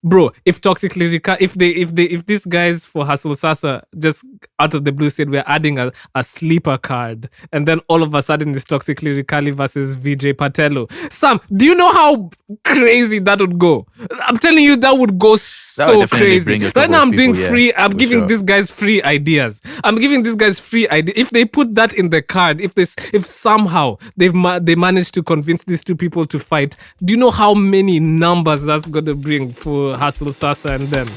Bro, if Toxic Lyrica, if these guys for Hustle Sasa just out of the blue said we're adding a sleeper card, and then all of a sudden it's Toxic Lyrikali versus VJ Patelo. Sam, do you know how crazy that would go? I'm telling you, that would go That would so definitely crazy. bring a Right couple now, of I'm doing people, yeah, free. I'm for giving sure. these guys free ideas. I'm giving these guys free ideas. If they put that in the card, if somehow they manage to convince these two people to fight, do you know how many numbers that's gonna bring for Hustle Sasa and them?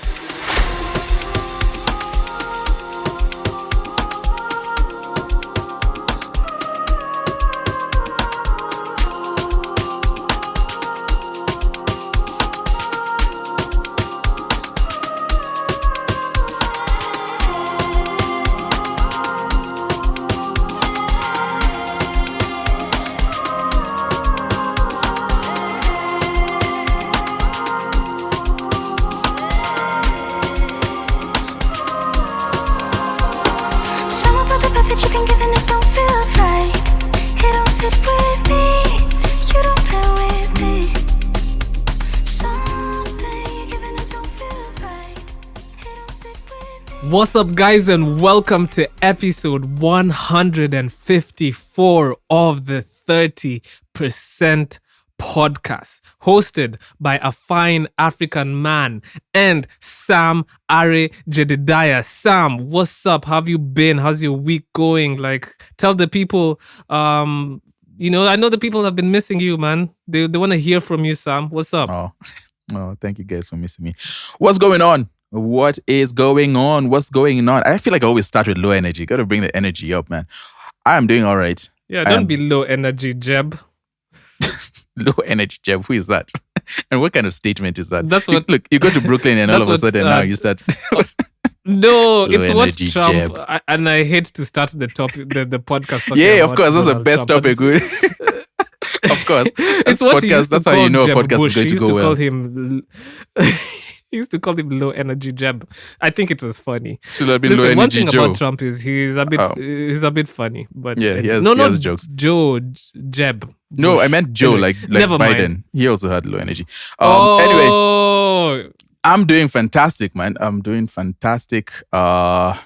What's up, guys, and welcome to episode 154 of the 30% podcast, hosted by a fine African man and Sam Are Jedediah. Sam, what's up? How have you been? How's your week going? Like, tell the people, I know the people have been missing you, man. They want to hear from you, Sam. What's up? Oh, thank you guys for missing me. What's going on? What is going on? What's going on? I feel like I always start with low energy. Got to bring the energy up, man. I am doing all right. Yeah, don't be low energy, Jeb. Low energy, Jeb. Who is that? And what kind of statement is that? That's what. Look, you go to Brooklyn and all of a sudden now you start. No, Low it's what energy, Trump. And I hate to start the topic, the podcast. talking Yeah, of about course. That's the Donald best Trump, but topic. Of course. It's what he used to That's how call you know a Jeb podcast Bush. is going He to used go well. call him. He used to call him low energy Jeb. I think it was funny. Should have been Listen, low one energy thing Joe. about Trump is he's a bit funny. But Yeah, he has not jokes. Joe Jeb. No, Bush. I meant Joe, Anyway, like never Biden. mind. He also had low energy. Anyway, Oh, I'm doing fantastic, man. I'm doing fantastic. I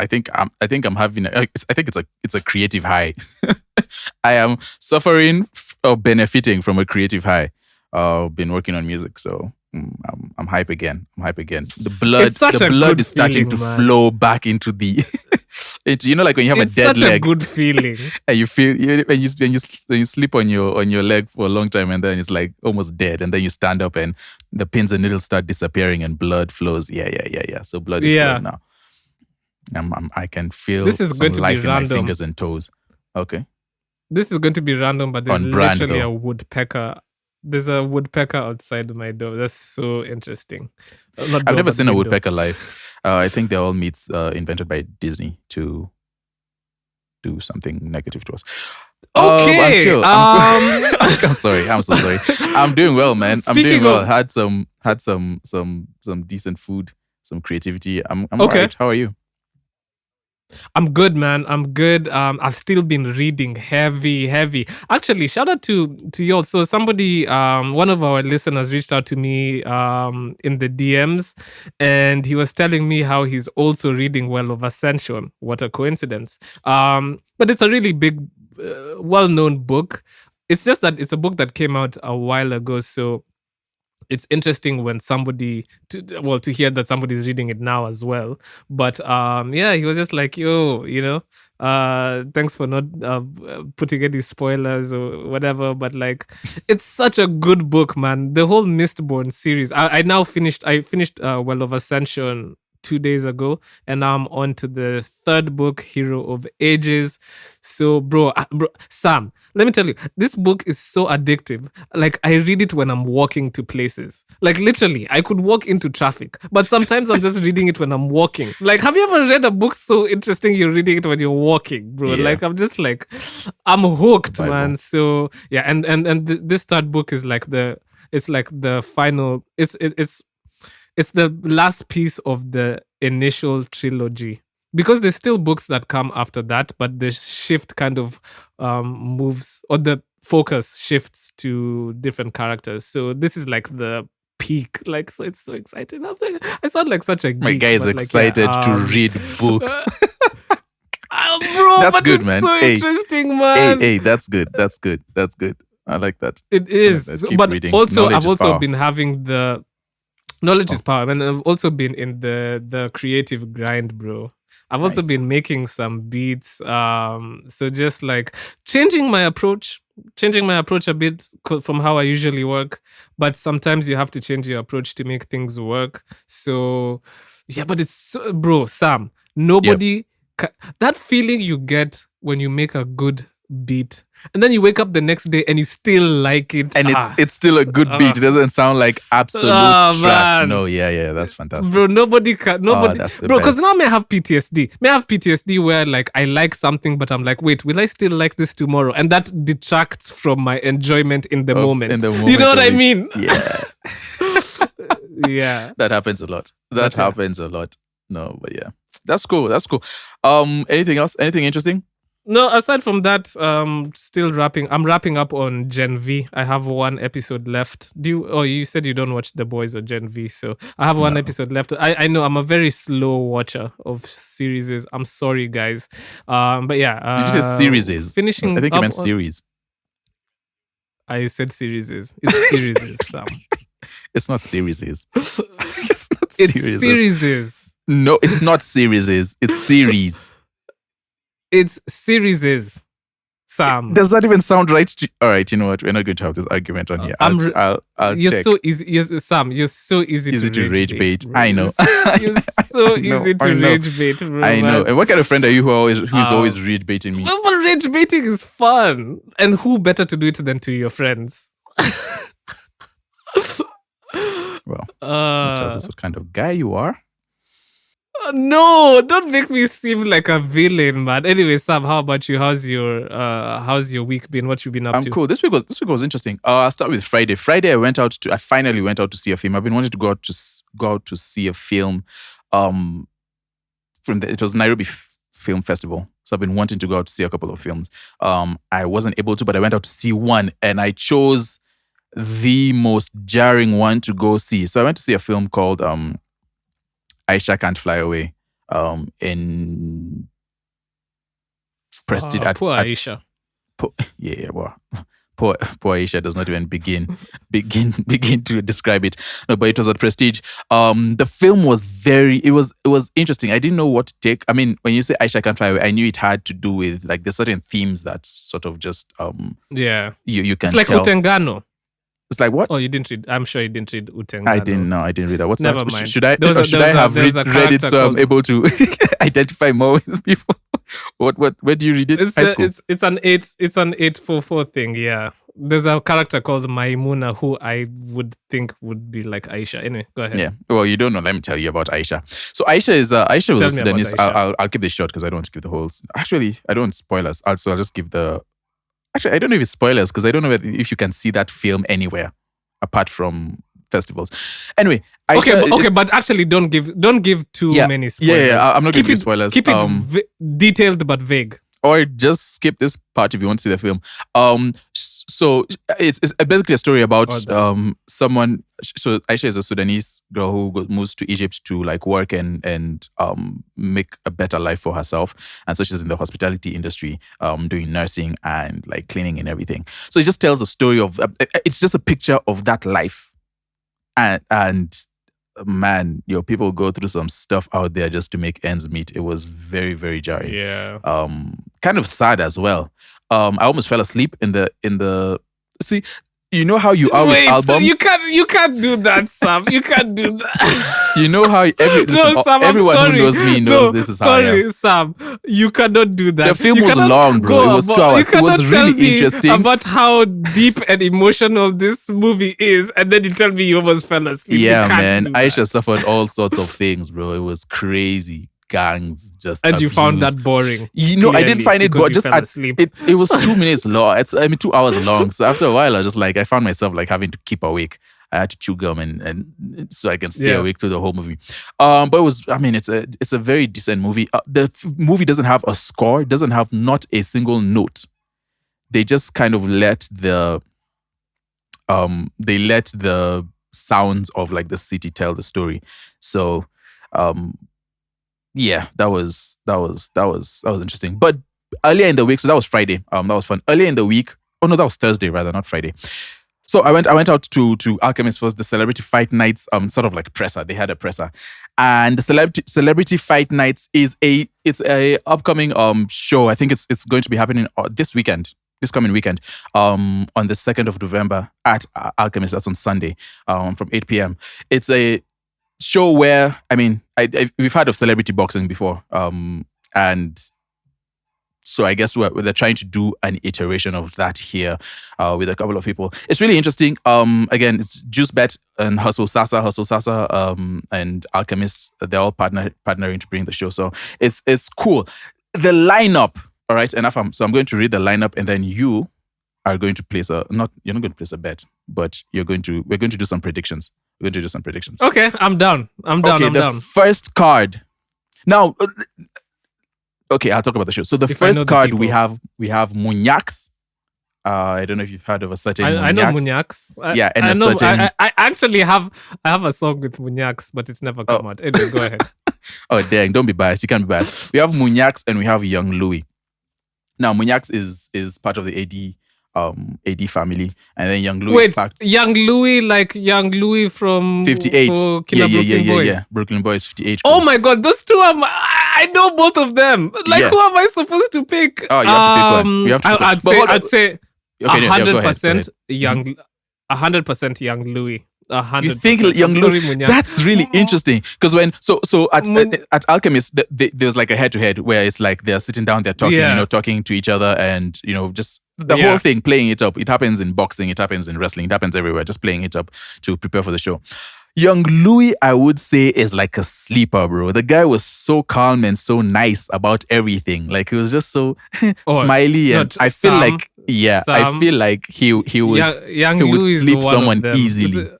think I'm having. I think it's a creative high. I am suffering or benefiting from a creative high. Been working on music, so I'm hype again. The blood is starting feeling, to man. flow back into the. It's like when you have it's a dead such leg. a good feeling. And you feel when you sleep on your leg for a long time and then it's like almost dead and then you stand up and the pins and needles start disappearing and blood flows. Yeah. So blood is flowing now. I can feel This is some going to be life in my random. fingers and toes. Okay. This is going to be random, but there's On brand, literally though. a woodpecker. There's a woodpecker outside my door. That's so interesting. I've never seen a woodpecker live. I think they're all meats invented by Disney to do something negative to us. Okay. I'm chill. I'm sorry. I'm so sorry. I'm doing well, man. I'm doing Speaking well. of- Had some decent food, some creativity. I'm Okay. alright. How are you? I'm good, man. I'm good. I've still been reading heavy. Actually, shout out to y'all. So somebody, one of our listeners reached out to me in the DMs, and he was telling me how he's also reading Well of Ascension. What a coincidence. But it's a really big, well-known book. It's just that it's a book that came out a while ago, so it's interesting when somebody to hear that somebody's reading it now as well. But he was just like, yo, thanks for not putting any spoilers or whatever, but like it's such a good book, man. The whole Mistborn series. I finished Well of Ascension 2 days ago, and now I'm on to the third book, Hero of Ages. So bro, Sam, let me tell you, this book is so addictive. Like, I read it when I'm walking to places. Like, literally, I could walk into traffic, but sometimes I'm just reading it when I'm walking. Like, have you ever read a book so interesting you're reading it when you're walking, bro? Yeah. Like, I'm just like, I'm hooked, Bible. man. So yeah, and this third book is like the final. It's the last piece of the initial trilogy, because there's still books that come after that, but the shift kind of moves, or the focus shifts to different characters. So this is like the peak. Like, so it's so exciting. I sound like such a My geek, guy is but like, yeah, excited to read books. bro, That's but good, it's man. so Hey, interesting, man. hey, that's good. That's good. That's good. I like that. It I like that. is. Keep But reading. also, Knowledge I've is also power. been having the knowledge Oh, is power, and I've also been in the creative grind, bro. I've also nice. been making some beats. So just like changing my approach a bit from how I usually work. But sometimes you have to change your approach to make things work. So yeah, but it's bro, Sam. Yep. Nobody that feeling you get when you make a good beat, and then you wake up the next day and you still like it. And it's still a good beat. It doesn't sound like absolute trash. Man. No, yeah, that's fantastic. Bro, nobody, that's the bro. Because best. now may I have PTSD. May I have PTSD where like I like something, but I'm like, wait, will I still like this tomorrow? And that detracts from my enjoyment in the moment. In the You moment know what of I it. mean? Yeah. Yeah. That happens a lot. That But, yeah. happens a lot. No, but yeah. That's cool. That's cool. Anything else? Anything interesting? No, aside from that, still wrapping. I'm wrapping up on Gen V. I have one episode left. You said you don't watch The Boys or Gen V, so I have one No. episode left. I know I'm a very slow watcher of series. I'm sorry, guys. But yeah. Did you say series? Finishing. I think you up meant on- series. I said series. It's series, Sam. It's not series. It's not It's series. series. No, it's not series. It's series. It's series, Sam. Does that even sound right? All right, you know what? We're not going to have this argument on here. I'll You're check. so easy. Yes, Sam, you're so easy to rage bait. bro. I know. You're so I know, easy to I know. rage bait, bro. I know. Man. And what kind of friend are you who's always rage baiting me? Well, but rage baiting is fun. And who better to do it than to your friends? Well, that tells us what kind of guy you are. No, don't make me seem like a villain, man. Anyway, Sam, how about you? How's your week been? What you been up I'm to? cool. This week was interesting. I'll start with Friday. Friday, I finally went out to see a film. I've been wanting to go out to see a film. It was Nairobi Film Festival. So I've been wanting to go out to see a couple of films. I wasn't able to, but I went out to see one, and I chose the most jarring one to go see. So I went to see a film called Aisha Can't Fly Away. In Prestige. Poor Aisha. Well, poor Aisha does not even begin to describe it. No, but it was at Prestige. The film was it was interesting. I didn't know what to take. I mean, when you say Aisha Can't Fly Away, I knew it had to do with like there's certain themes that sort of just yeah. You can It's like tell. Utengano. It's like what? Oh, you didn't read. I'm sure you didn't read Utengano. I didn't know. I didn't read that. What's Never that? mind. Should I There's a read it so I'm character able to identify more with people? What? Where do you read it? High school. It's an 844 thing. Yeah, there's a character called Maimuna who I would think would be like Aisha. Anyway, go ahead. Yeah. Well, you don't know. Let me tell you about Aisha. So Aisha was a Tell me about Sudanese. Aisha. I'll keep this short because I don't want to give the whole. Actually, I don't want spoilers. I'll just give the. Actually, I don't know if it's spoilers because I don't know if you can see that film anywhere apart from festivals. Anyway, Aisha, Okay, but actually, don't give too many spoilers. Yeah. I'm not going to give spoilers. Keep it detailed but vague. Or just skip this part if you want to see the film. So it's basically a story about someone. So Aisha is a Sudanese girl who moves to Egypt to like work and make a better life for herself. And so she's in the hospitality industry, doing nursing and like cleaning and everything. So it just tells a story of. It's just a picture of that life, and man, people go through some stuff out there just to make ends meet. It was very, very jarring. Yeah. Kind of sad as well. I almost fell asleep in the. See, you know how you are with albums. You can't do that, Sam. You can't do that. You know how Sam, everyone who knows me knows this is how I am. Sorry, Sam. You cannot do that. The film was long, bro. It was 2 hours. It was really interesting. About how deep and emotional this movie is, and then you tell me you almost fell asleep. Yeah, man. Aisha suffered all sorts of things, bro. It was crazy. Gangs just and abused. You found that boring. I didn't find it boring. Just asleep. It was 2 minutes long. 2 hours long. So after a while, I was just like, I found myself like having to keep awake. I had to chew gum and so I can stay awake through the whole movie. But it was, it's a very decent movie. The movie doesn't have a score. It doesn't have not a single note. They just kind of let the sounds of like the city tell the story. So yeah, that was interesting. But earlier in the week, so that was Friday. That was fun. Earlier in the week, oh no, that was Thursday rather, not Friday. So I went out to Alchemist for the Celebrity Fight Nights, sort of like presser. They had a presser, and the Celebrity Fight Nights is a upcoming show. I think it's going to be happening this coming weekend, on the 2nd of November at Alchemist. That's on Sunday, from 8 p.m. It's a show where, I mean, we've heard of celebrity boxing before, and so I guess they're trying to do an iteration of that here, with a couple of people. It's really interesting. Again, it's Juice Bet and Hustle Sasa, and Alchemist. They're all partnering to bring the show. So it's cool. The lineup, all right. So I'm going to read the lineup, and then you are going to place you're not going to place a bet, but we're going to do some predictions. We're going to do some predictions. Okay, I'm down. Okay, the first card. Now, okay, I'll talk about the show. So the first card we have Munyax. I don't know if you've heard of a certain Munyax. I know Munyax. I actually have a song with Munyax, but it's never come out. Anyway, go ahead. Oh dang! Don't be biased. You can't be biased. We have Munyax and we have Young Louis. Now Munyax is part of the AD family, and then Young Louis. Wait, Young Louis, like Young Louis from 58. Brooklyn Boys. Yeah. Brooklyn Boys 58. Oh my God, those two I know both of them. Like, who am I supposed to pick? Oh, you have to pick one. You have to pick one. I'd say 100% Young. 100% Young Louis. 100%. You think Young Louis? That's really interesting, because when at Alchemist, there's like a head-to-head where it's like they're sitting down, they're talking, talking to each other, and just the whole thing, playing it up. It happens in boxing, it happens in wrestling, it happens everywhere. Just playing it up to prepare for the show. Young Louis, I would say, is like a sleeper, bro. The guy was so calm and so nice about everything. Like, he was just so smiley, and I feel like he would sleep someone easily.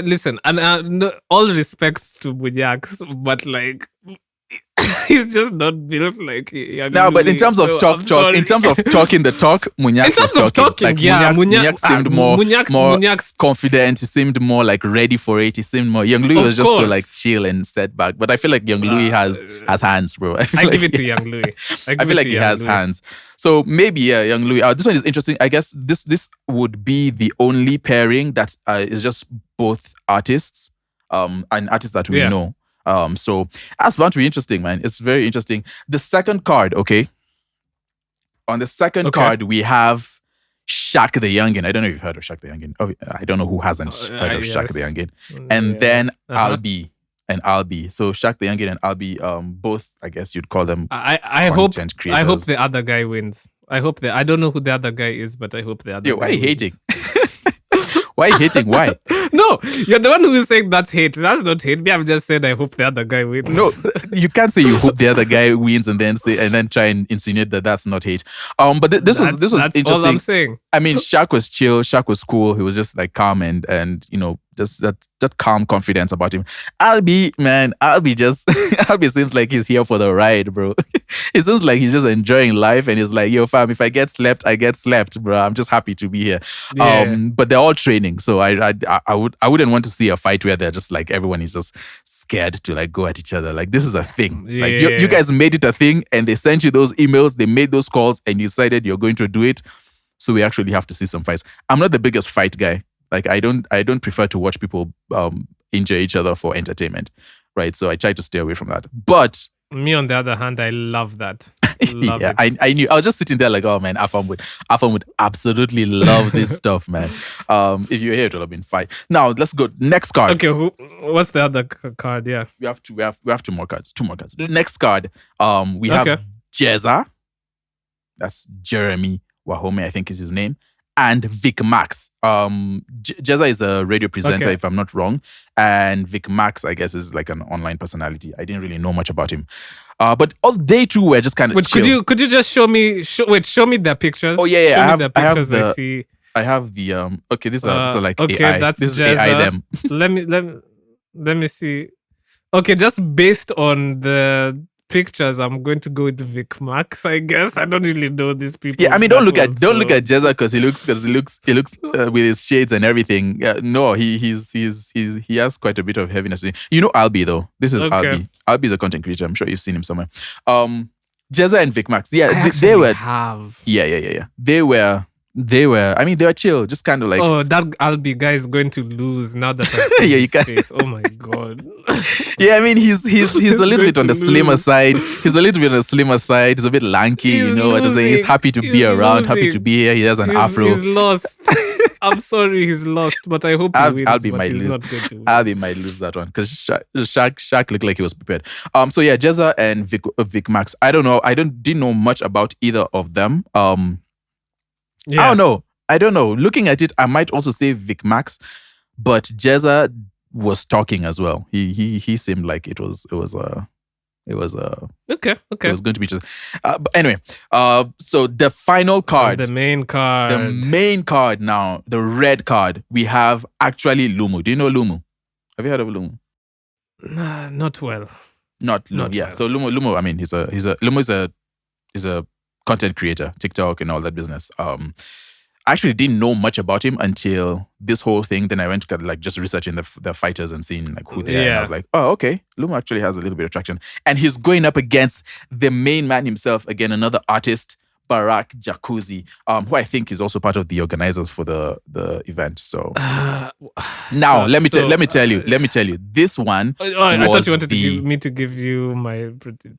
Listen, and all respects to Munyax, but like, he's just not built like Young Louis. But in terms of in terms of talking the talk, Munyax was talking. Like, Munyax seemed more confident. He seemed more like ready for it. He seemed more. Young Louis was just so like chill and set back. But I feel like Young Louis has hands, bro. I give it to Young Louis. I feel like he has hands. So maybe Young Louis. This one is interesting. I guess this would be the only pairing that is just both artists, and artists that we know. So that's bound to be interesting, man. It's very interesting. The second card, okay. On the second card, we have Shaq the Youngin. I don't know if you've heard of Shaq the Youngin. Oh, I don't know who hasn't heard of Shaq the Youngin. And then Albi and Albi. So Shaq the Youngin and Albi, both, I guess you'd call them content creators. I hope the other guy wins. I don't know who the other guy is, but I hope the other guy why are you wins. hating? Why are you hating? Why? No, you're the one who is saying that's hate. That's not hate. Me, I've just said I hope the other guy wins. No, you can't say you hope the other guy wins and then try and insinuate that that's not hate. But this was interesting. All I'm saying. I mean, Shaq was chill. Shaq was cool. He was just like calm and just that calm confidence about him. Albi seems like he's here for the ride, bro. It seems like he's just enjoying life, and he's like, yo, fam, if I get slept, I get slept, bro. I'm just happy to be here. Yeah. But they're all training, so I wouldn't want to see a fight where they're just like everyone is just scared to like go at each other. Like, this is a thing. Yeah. Like, you guys made it a thing, and they sent you those emails, they made those calls, and you decided you're going to do it. So we actually have to see some fights. I'm not the biggest fight guy. Like, I don't prefer to watch people injure each other for entertainment, right? So I try to stay away from that. But me, on the other hand, I love that. I knew. I was just sitting there like, oh man, Afam would absolutely love this stuff, man. If you're here, it would have been fine. Now let's go next card. Okay, what's the other card? Yeah, we have two more cards. The next card, we have Jezza. That's Jeremy Wahome, I think is his name. And Vic Max. Jezza is a radio presenter, if I'm not wrong. And Vic Max, I guess, is like an online personality. I didn't really know much about him. But all they two were just kind of chill. Could you just show me their pictures? Oh, yeah. Show me the pictures I see. I have the okay, these are like okay, AI. That's this Jezza. is AI them. let me see. Okay, just based on the pictures, I'm going to go with Vic Max. I guess I don't really know these people. Yeah, I mean, don't look at Jezza because he looks with his shades and everything. No, he has quite a bit of heaviness. You know, Albi though. This is Okay. Albi. Albi is a content creator. I'm sure you've seen him somewhere. Jezza and Vic Max. Yeah, I they were. have. Yeah. They were. I mean, they were chill. Just kind of like. Oh, that Albi guy is going to lose now that I've seen Yeah, you his can- face. Oh my god. Yeah, I mean, he's a little going bit on to the slimmer lose. side. He's a little bit on the slimmer side. He's a bit lanky. He's you know what I'm saying? He's losing. happy to be He's around. Happy to losing. be here. He has an afro. He's lost. I'm sorry, he's lost, but I hope he wins. Albi but might he's lose. not going to win. Albi might lose that one because Shaq looked like he was prepared. So yeah, Jezza and Vic Max. I don't know. Didn't know much about either of them. Yeah. I don't know. Looking at it, I might also say Vic Max, but Jezza was talking as well. He seemed like it was Okay. it was going to be just. But anyway, so the final card. The main card. The main card now, the red card, we have actually Lumu. Do you know Lumu? Have you heard of Lumu? Nah, not well. Not Lumu. Not Yeah. well. So Lumu. I mean, Lumu is a content creator, TikTok and all that business. I actually didn't know much about him until this whole thing. Then I went to like just researching the fighters and seeing like who they are. And I was like, oh, okay, Lumu actually has a little bit of traction, and he's going up against the main man himself again, another artist, Barack Jacuzzi, who I think is also part of the organizers for the event. So now let me tell you, this one. I thought you wanted the- to give you my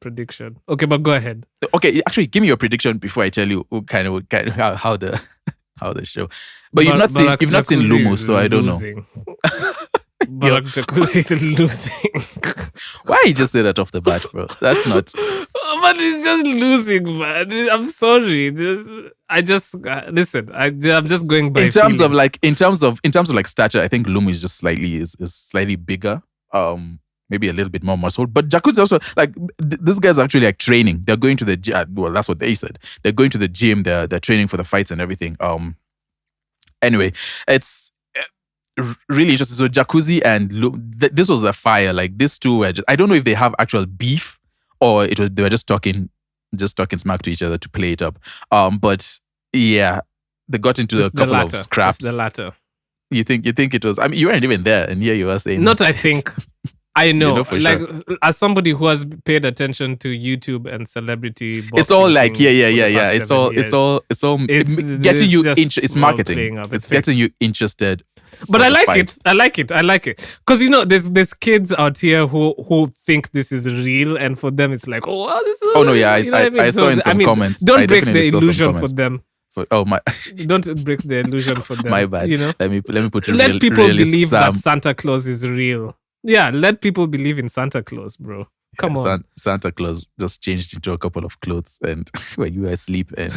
prediction. Okay, but go ahead. Okay, actually, give me your prediction before I tell you how the how the show. But you've not seen Jacuzzi Lumu, is so I don't know. losing. Barack Jacuzzi is losing. Why you just say that off the bat, bro? That's not. But he's just losing, man. I'm sorry. Listen. I'm just going by In terms feeling. of like stature, I think Lumu is just slightly bigger. Maybe a little bit more muscle. But Jacuzzi also like this guy's actually like training. They're going to the gym. Well, that's what they said. They're going to the gym. They're training for the fights and everything. Anyway, it's really interesting. So Jacuzzi and this was a fire. Like these two were I don't know if they have actual beef or they were just talking smack to each other to play it up. But yeah, they got into a couple of scraps. It's the latter. You think it was? I mean, you weren't even there, and here you are saying. Not, I think. I know, You know for like sure. as somebody who has paid attention to YouTube and celebrity, It's all boxing like things yeah. for the past It's 7 all years. getting you just It's all marketing. playing up. It's It's fake. getting you interested. But for I the like fight. it. I like it. Because there's kids out here who think this is real, and for them it's like, oh, this is. Oh no, yeah, you know what I saw in some comments. Don't I break the definitely saw some illusion for comments. them. My Don't break the illusion for them. my bad. You know, Let me put let people realist believe Sam. that Santa Claus is real. Yeah, let people believe in Santa Claus, bro. Come on. Santa Claus just changed into a couple of clothes and when you were asleep and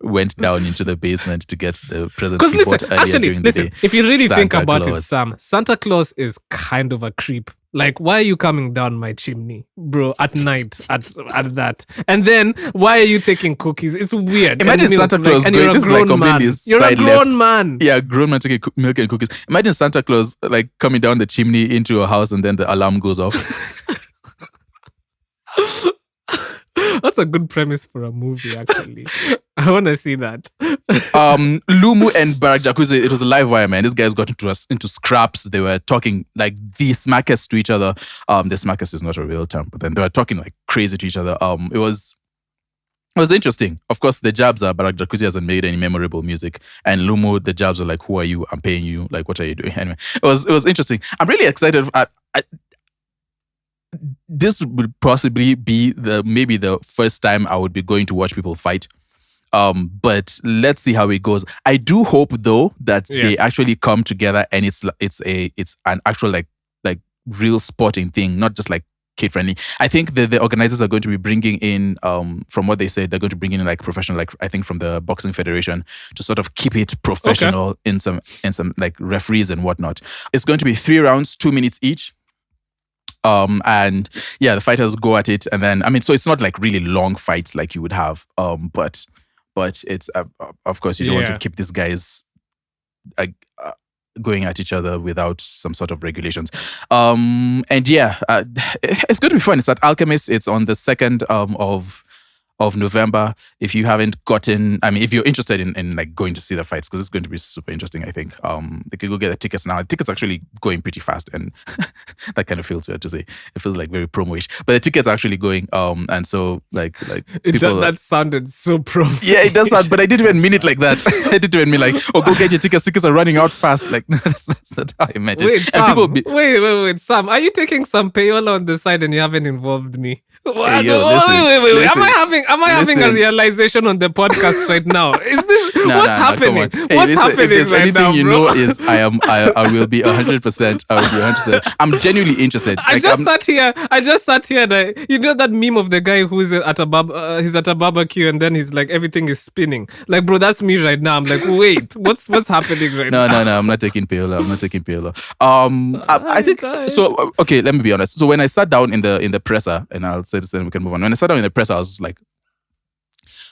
went down into the basement to get the presents Because he bought listen, earlier actually, during the day. if you really think Santa about it, Claus. Sam, Santa Claus is kind of a creep. Like, why are you coming down my chimney, bro, at night at that? And then why are you taking cookies? It's weird. Imagine And milk, Santa Claus and going. you're a This is like grown man. completely You're a side grown left. man. Yeah, grown man taking milk and cookies. Imagine Santa Claus like coming down the chimney into a house and then the alarm goes off. That's a good premise for a movie, actually. I want to see that. Lumu and Barack Jacuzzi, it was a live wire, man. These guys got into scraps. They were talking like the smackers to each other. The smackers is not a real term, but then they were talking like crazy to each other. It was interesting. Of course, the jabs are Barack Jacuzzi hasn't made any memorable music, and Lumu, the jabs are like, "Who are you? I'm paying you. Like, what are you doing?" Anyway, it was interesting. I'm really excited. This would possibly be maybe the first time I would be going to watch people fight. But let's see how it goes. I do hope though that they Yes. actually come together and it's an actual like real sporting thing, not just like kid friendly. I think the organizers are going to be bringing in, from what they said, they're going to bring in like professional, like I think from the Boxing Federation to sort of keep it professional in some like referees and whatnot. It's going to be 3 rounds, 2 minutes each. And yeah, the fighters go at it, and then so it's not like really long fights like you would have. But it's of course you don't want to Yeah. keep these guys going at each other without some sort of regulations. And yeah, it's going to be fun. It's at Alchemist. It's on the 2nd of November. If you haven't gotten, I mean, if you're interested in like going to see the fights, because it's going to be super interesting, I think. They could go get the tickets now. The tickets actually going pretty fast, and that kind of feels weird to say. It feels like very promo-ish, but the tickets are actually going. And so like people. That sounded so pro. Yeah, it does sound, but I didn't even mean it like that. I didn't even mean like, oh, go get your tickets. Tickets are running out fast. Like that's not how I meant it. Wait, And Sam. people Wait, Sam. Are you taking some payola on the side and you haven't involved me? Hey, yo, listen, Wait. listen, Am I having a listen. realization on the podcast right now? Is this No, what's no, happening? come on. Hey, What's listen, happening if there's right anything now, you bro? know is I will be 100%. I will be 100%. I'm genuinely interested. I Like, just sat here. That you know that meme of the guy who's at a he's at a barbecue and then he's like everything is spinning. Like, bro, that's me right now. I'm like, wait, what's happening right now? No. I'm not taking payola. I think died. so. Okay, let me be honest. So when I sat down in the presser, and I'll say this and we can move on. When I sat down in the presser, I was like,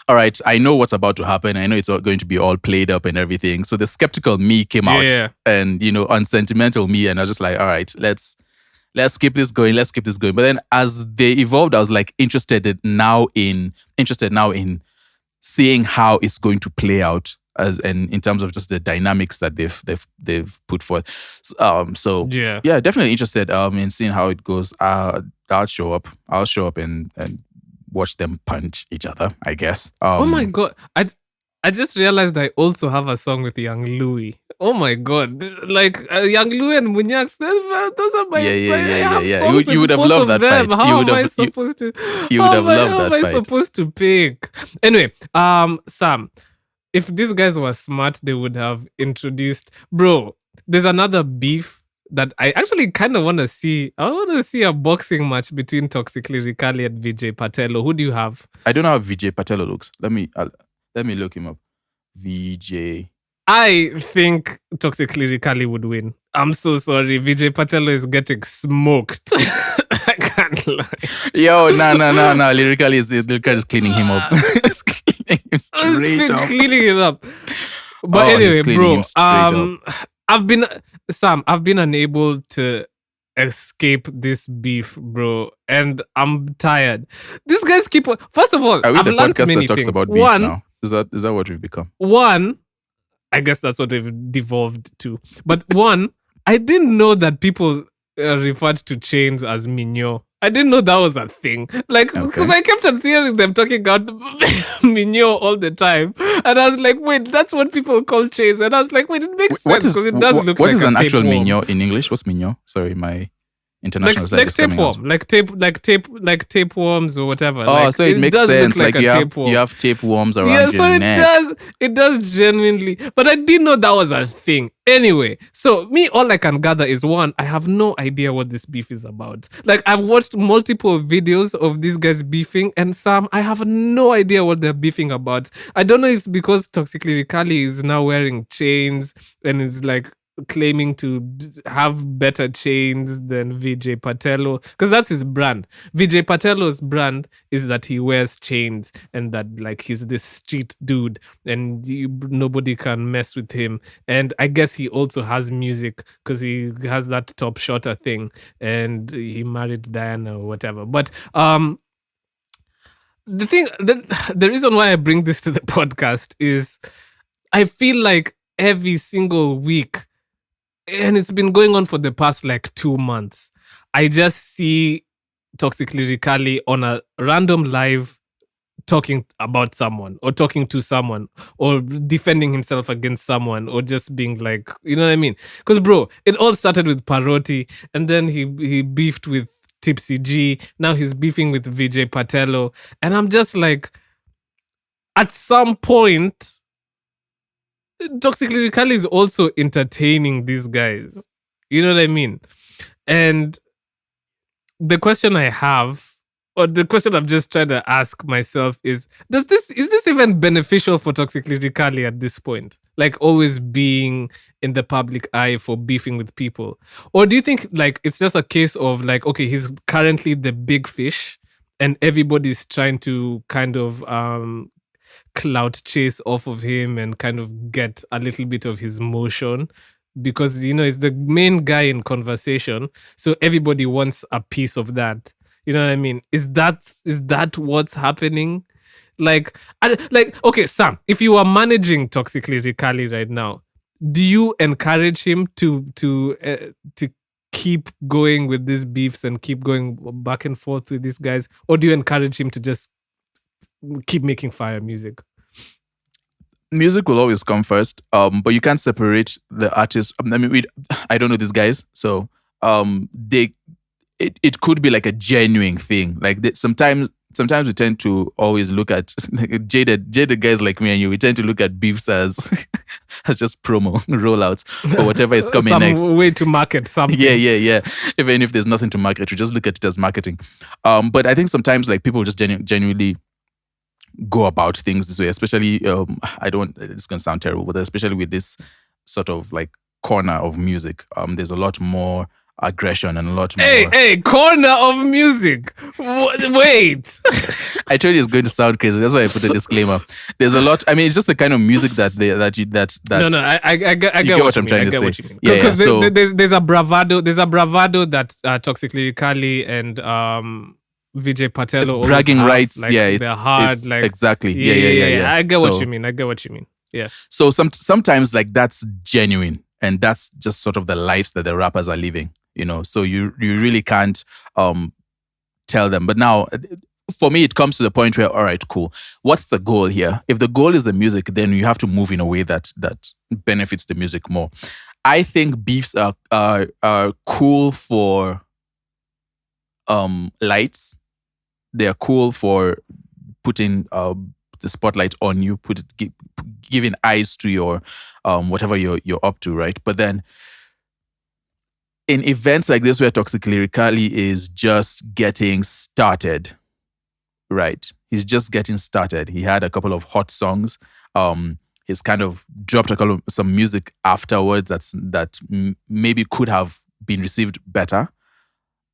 all right, I know what's about to happen. I know it's all going to be all played up and everything. So the skeptical me came out, Yeah. and unsentimental me, and I was just like, all right, let's keep this going. Let's keep this going. But then as they evolved, I was like interested now in seeing how it's going to play out and in terms of just the dynamics that they've put forth. So Yeah. definitely interested in seeing how it goes. I'll show up and watch them punch each other, I guess. Oh my god. I just realized I also have a song with Young Louis. Oh my god. Like Young Louis and Munyax, those are my Yeah. I have songs You would with have both loved of that them. fight. How am I supposed to you would have loved how that am I fight. supposed to pick? Anyway, Sam, if these guys were smart, they would have introduced, bro, there's another beef that I actually kind of want to see. I want to see a boxing match between Toxic Lyrikali and VJ Patello. Who do you have? I don't know how VJ Patello looks. Let me look him up. VJ. I think Toxic Lyrikali would win. I'm so sorry. VJ Patello is getting smoked. I can't lie. Yo, no. Lyrikali is cleaning him up. It's cleaning him straight He's up. cleaning it up. But Oh, he's anyway, cleaning bro, him straight up. I've been unable to escape this beef, bro, and I'm tired. These guys keep on. First of all, Are we I've the learned podcast many that talks things. about beef now? Is that what we've become? One, I guess that's what we've devolved to. But one, I didn't know that people referred to chains as mignon. I didn't know that was a thing. Like, because Okay. I kept on hearing them talking about mignon all the time. And I was like, wait, that's what people call chains. And I was like, wait, it makes sense because it does look what like is a an actual tapeworm. mignon in English? What's mignon? Sorry, my international side Like is coming out. tapeworm, like tapeworms or whatever. Oh, like, so it makes does sense. Look like Like a tapeworm. you have tapeworms around Yeah, your so neck. it does genuinely, but I didn't know that was a thing. Anyway, so me, all I can gather is one, I have no idea what this beef is about. Like, I've watched multiple videos of these guys beefing, and Sam, I have no idea what they're beefing about. I don't know, it's because Toxic Lyrikali is now wearing chains and is like claiming to have better chains than VJ Patello, because that's his brand. VJ Patello's brand is that he wears chains and that like he's this street dude and nobody can mess with him. And I guess he also has music because he has that top shotter thing and he married Diana or whatever. But the reason why I bring this to the podcast is I feel like every single week, and it's been going on for the past like 2 months, I just see Toxic Lyrikali on a random live talking about someone or talking to someone or defending himself against someone or just being like, you know what I mean? Because bro, it all started with Paroti and then he beefed with Tipsy G. Now he's beefing with VJ Patello. And I'm just like, at some point, Toxic Lyrikali is also entertaining these guys. You know what I mean? And the question I have, or the question I'm just trying to ask myself is this even beneficial for Toxic Lyrikali at this point? Like always being in the public eye for beefing with people? Or do you think like it's just a case of like, okay, he's currently the big fish and everybody's trying to kind of clout chase off of him and kind of get a little bit of his motion because it's the main guy in conversation, so everybody wants a piece of that. You know what I mean? Is that what's happening? Okay, Sam, if you are managing Toxic Lyrikali right now, do you encourage him to keep going with these beefs and keep going back and forth with these guys, or do you encourage him to just keep making fire music? Music will always come first, but you can't separate the artists. I mean, I don't know these guys, so it could be like a genuine thing. Like sometimes we tend to always look at jaded guys like me and you. We tend to look at beefs as as just promo rollouts for whatever is coming Some next. way to market something. Yeah. Even if there's nothing to market, we just look at it as marketing. But I think sometimes like people just genuinely go about things this way, especially it's gonna sound terrible, but especially with this sort of like corner of music, there's a lot more aggression and a lot more. Hey, corner of music. Wait. I told you it's going to sound crazy. That's why I put a disclaimer. There's a lot. I mean, it's just the kind of music that. No, I get what I'm trying to say. What you mean. Yeah. So there's a bravado. There's a bravado that Toxic Lyrikali and Vijay Patelos bragging rights. Like, yeah, they're hard. It's, like exactly. Yeah. I get what you mean. Yeah. So sometimes like that's genuine, and that's just sort of the lives that the rappers are living. So you really can't tell them. But now, for me, it comes to the point where, all right, cool. What's the goal here? If the goal is the music, then you have to move in a way that benefits the music more. I think beefs are cool for lights. They are cool for putting the spotlight on you, giving eyes to your whatever you're up to, right? But then in events like this where Toxic Lyrikali is just getting started, right? He's just getting started. He had a couple of hot songs. He's kind of dropped some music afterwards that maybe could have been received better.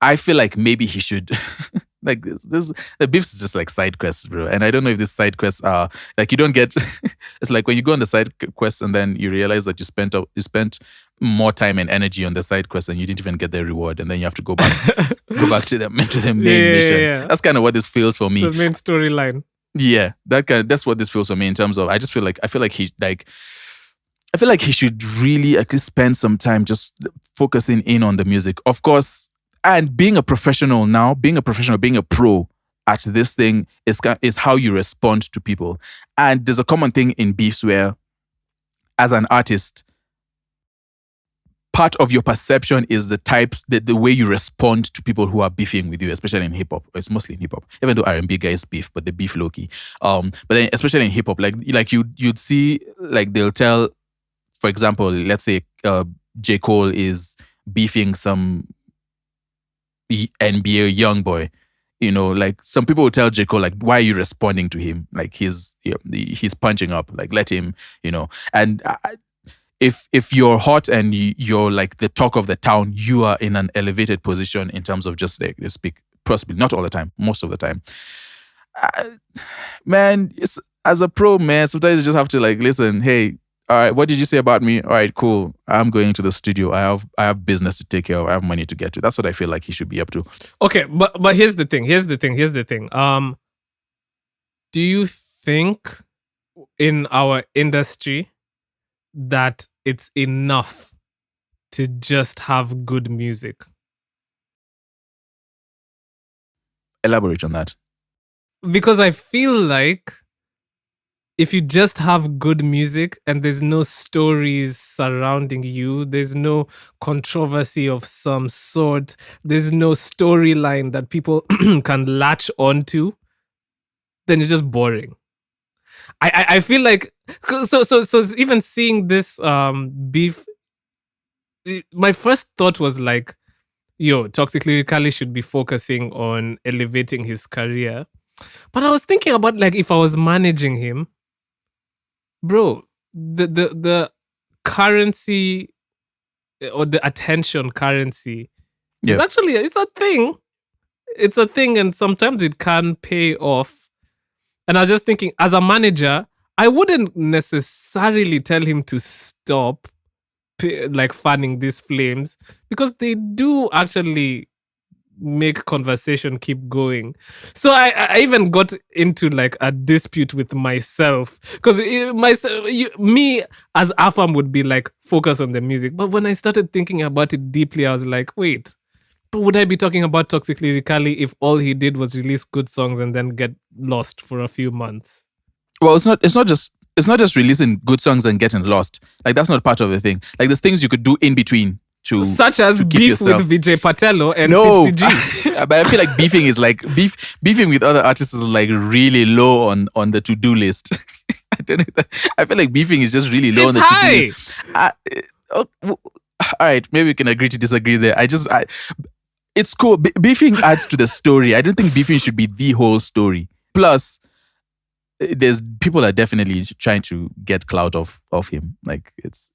I feel like maybe he should like this. The beefs is just like side quests, bro. And I don't know if these side quests are like you don't get. It's like when you go on the side quest and then you realize that you spent more time and energy on the side quest and you didn't even get the reward, and then you have to go back to the main mission. Yeah. That's kind of what this feels for me. The main storyline. Yeah, that's what this feels for me in terms of. I feel like he should really at least spend some time just focusing in on the music, of course. And being a professional, being a pro at this thing is how you respond to people. And there's a common thing in beefs where, as an artist, part of your perception is the way you respond to people who are beefing with you, especially in hip hop. It's mostly in hip hop, even though R&B guys beef, but they beef low key. But then especially in hip hop, like you'd see, like they'll tell, for example, let's say J. Cole is beefing some NBA young boy. Like some people will tell J. Cole, like, why are you responding to him? Like he's punching up. Like let him, And if you're hot and you're like the talk of the town, you are in an elevated position in terms of just like speak. Possibly not all the time, most of the time. Man, as a pro, man, sometimes you just have to like listen. Hey, all right, what did you say about me? All right, cool. I'm going to the studio. I have business to take care of. I have money to get to. That's what I feel like he should be up to. Okay, but here's the thing. Do you think in our industry that it's enough to just have good music? Elaborate on that. Because I feel like if you just have good music and there's no stories surrounding you, there's no controversy of some sort, there's no storyline that people can latch onto, then it's just boring. I feel like so even seeing this beef, my first thought was like, Toxic Lyrikali should be focusing on elevating his career. But I was thinking about like if I was managing him, bro, the currency or the attention currency is actually it's a thing. It's a thing, and sometimes it can pay off. And I was just thinking, as a manager, I wouldn't necessarily tell him to stop, like fanning these flames, because they do actually make conversation keep going. So I even got into like a dispute with myself, because me as Afam would be like focus on the music, but when I started thinking about it deeply, I was like, wait, but would I be talking about Toxic Lyrikali if all he did was release good songs and then get lost for a few months? Well, it's not just releasing good songs and getting lost. Like that's not part of the thing. Like there's things you could do in between to Such as to keep beef yourself. with Vijay Patelo and No, Tipsy G. but I feel like beefing is like beefing with other artists is like really low on the to do list. I don't know. I feel like beefing is just really low It's on the to do high. list. All right, maybe we can agree to disagree there. It's cool. Beefing adds to the story. I don't think beefing should be the whole story. Plus, there's people are definitely trying to get clout off him. Like it's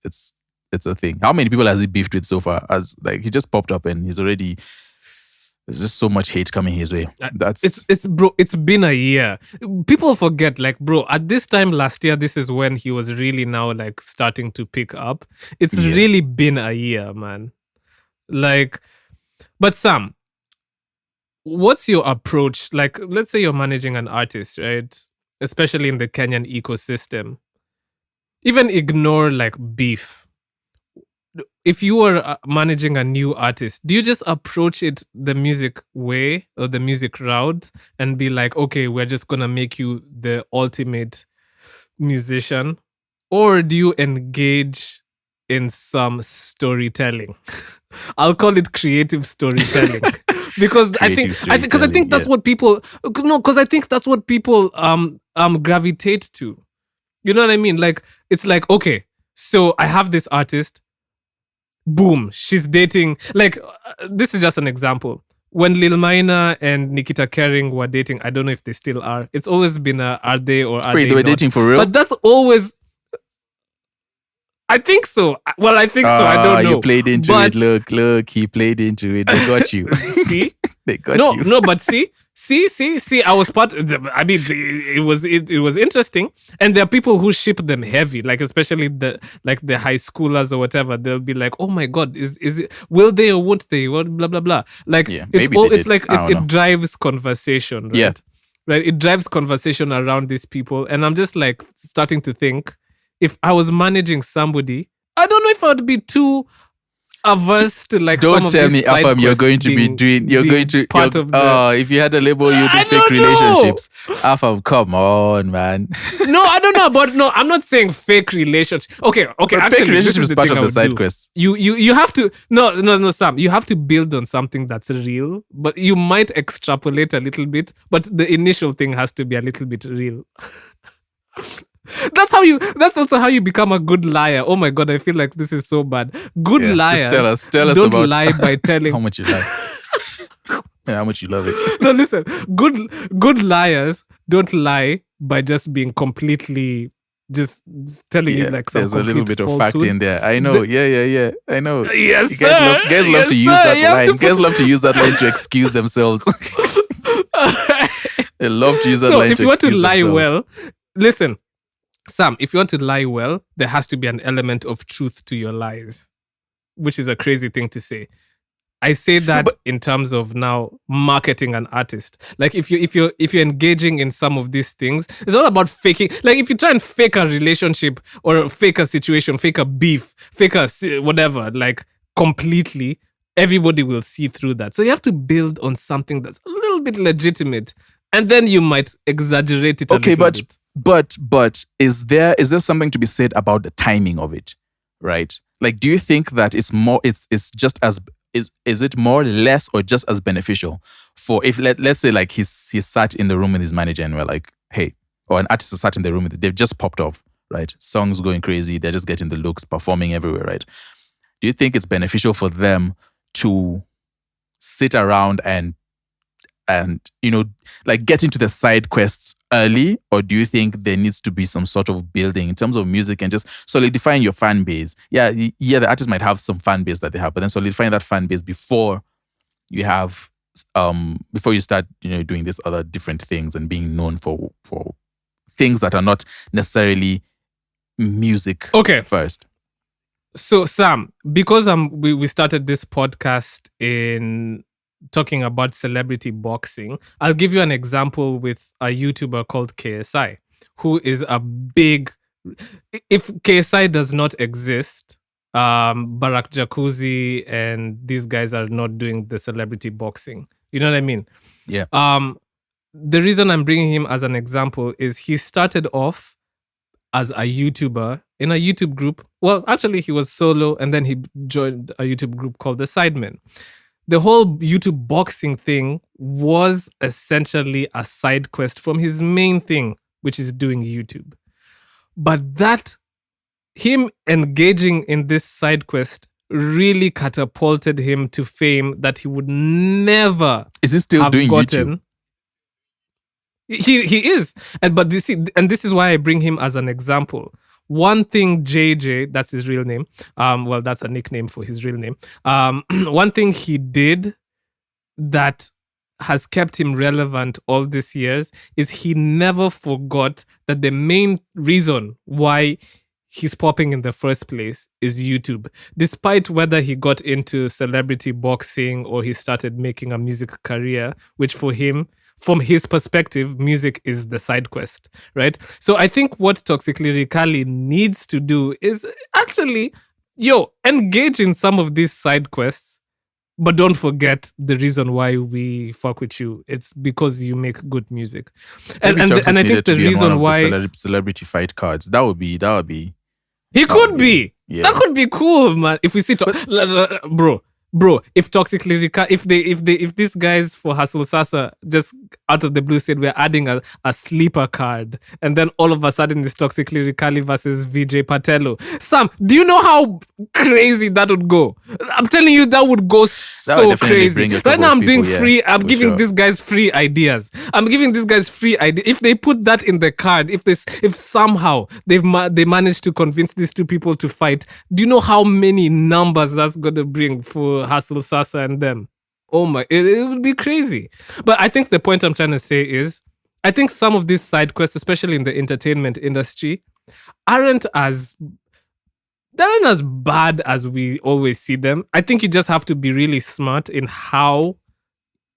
a thing. How many people has he beefed with so far? As like he just popped up and he's already. There's just so much hate coming his way. It's bro. It's been a year. People forget, like, bro. At this time last year, this is when he was really now like starting to pick up. It's really been a year, man. Like, but Sam, what's your approach? Like, let's say you're managing an artist, right? Especially in the Kenyan ecosystem. Even ignore like beef. If you were managing a new artist, do you just approach it the music way or the music route and be like, okay, we're just gonna make you the ultimate musician? Or do you engage in some storytelling? I'll call it creative storytelling. Because I think that's what people that's what people gravitate to. You know what I mean? Like it's like, okay, so I have this artist, boom, she's dating. Like this is just an example. When Lil Mina and Nikita Kering were dating, I don't know if they still are. It's always been are they or are Wait, they were not? dating for real? But that's always. I think so. Well, I think so. I don't know. You played into it. Look, he played into it. They got you. See? They got you. No, but see. I was part. I mean, it was interesting, and there are people who ship them heavy, like especially the high schoolers or whatever. They'll be like, "Oh my god, is it? Will they or won't they? What blah blah blah." Like it drives conversation, right? Yeah. Right. It drives conversation around these people, and I'm just like starting to think, if I was managing somebody, I don't know if I'd be too averse to like. Don't tell me, Afam, you're going to be doing. You're going to part of the. If you had a label, you'd do fake relationships. Afam, come on, man. No, I don't know about. No, I'm not saying fake relationships. Okay. But actually, fake relationship is part of the side quest. You have to no, Sam. You have to build on something that's real, but you might extrapolate a little bit. But the initial thing has to be a little bit real. That's also how you become a good liar. Oh my god, I feel like this is so bad. Good liars tell us don't about lie by telling how much you lie and how much you love it. No, listen. Good liars don't lie by just being completely just telling you like some. There's a little bit of fact in there. I know. Yeah. I know. Yes, guys love to use that line. Guys love to use that line to excuse themselves. They love to use that line to excuse themselves. So if you want to lie well, listen. Sam, if you want to lie well, there has to be an element of truth to your lies, which is a crazy thing to say. I say that in terms of now marketing an artist. Like if you're engaging in some of these things, it's all about faking. Like if you try and fake a relationship or fake a situation, fake a beef, fake a whatever, like completely, everybody will see through that. So you have to build on something that's a little bit legitimate, and then you might exaggerate it. Okay, but is there something to be said about the timing of it, right? Like, do you think that it's just as is it more, less, or just as beneficial for if let's say like he's sat in the room with his manager and we're like, hey, or an artist has sat in the room they've just popped off, right? Songs going crazy, they're just getting the looks, performing everywhere, right? Do you think it's beneficial for them to sit around and like get into the side quests early, or do you think there needs to be some sort of building in terms of music and just solidifying your fan base? Yeah, the artist might have some fan base that they have, but then solidifying that fan base before you have before you start doing these other different things and being known for things that are not necessarily music. Okay, first. So Sam, because we started this podcast in talking about celebrity boxing, I'll give you an example with a YouTuber called KSI, who is a big. If KSI does not exist, Barack Jacuzzi and these guys are not doing the celebrity boxing. You know what I mean? Yeah. The reason I'm bringing him as an example is he started off as a YouTuber in a YouTube group. Well, actually, he was solo and then he joined a YouTube group called The Sidemen. The whole YouTube boxing thing was essentially a side quest from his main thing, which is doing YouTube. But that, him engaging in this side quest really catapulted him to fame that he would never Is he still have doing gotten. YouTube? He is, and but this is why I bring him as an example. One thing JJ, that's his real name. Well, that's a nickname for his real name. One thing he did that has kept him relevant all these years is he never forgot that the main reason why he's popping in the first place is YouTube. Despite whether he got into celebrity boxing or he started making a music career, which for him, from his perspective, music is the side quest, right? So I think what Toxic Lyrikali needs to do is actually, engage in some of these side quests, but don't forget the reason why we fuck with you. It's because you make good music. Maybe Toxic And I needed think to the be in one reason of why the celebrity fight cards. That would be. he that could would be. Yeah. That could be cool, man. If we see, bro, if Toxic Lyrica, if these guys for Hustle Sasa just out of the blue said we're adding a sleeper card, and then all of a sudden it's Toxic Lyricali versus VJ Patello. Sam, do you know how crazy that would go? I'm telling you, that would go so crazy. Right now, I'm doing free. I'm giving these guys free ideas. I'm giving these guys free ideas. If they put that in the card, if somehow they manage to convince these two people to fight, do you know how many numbers that's gonna bring for Hustle Sasa and them? Oh my, it would be crazy. But I think the point I'm trying to say is, I think some of these side quests, especially in the entertainment industry, aren't as bad as we always see them. I think you just have to be really smart in how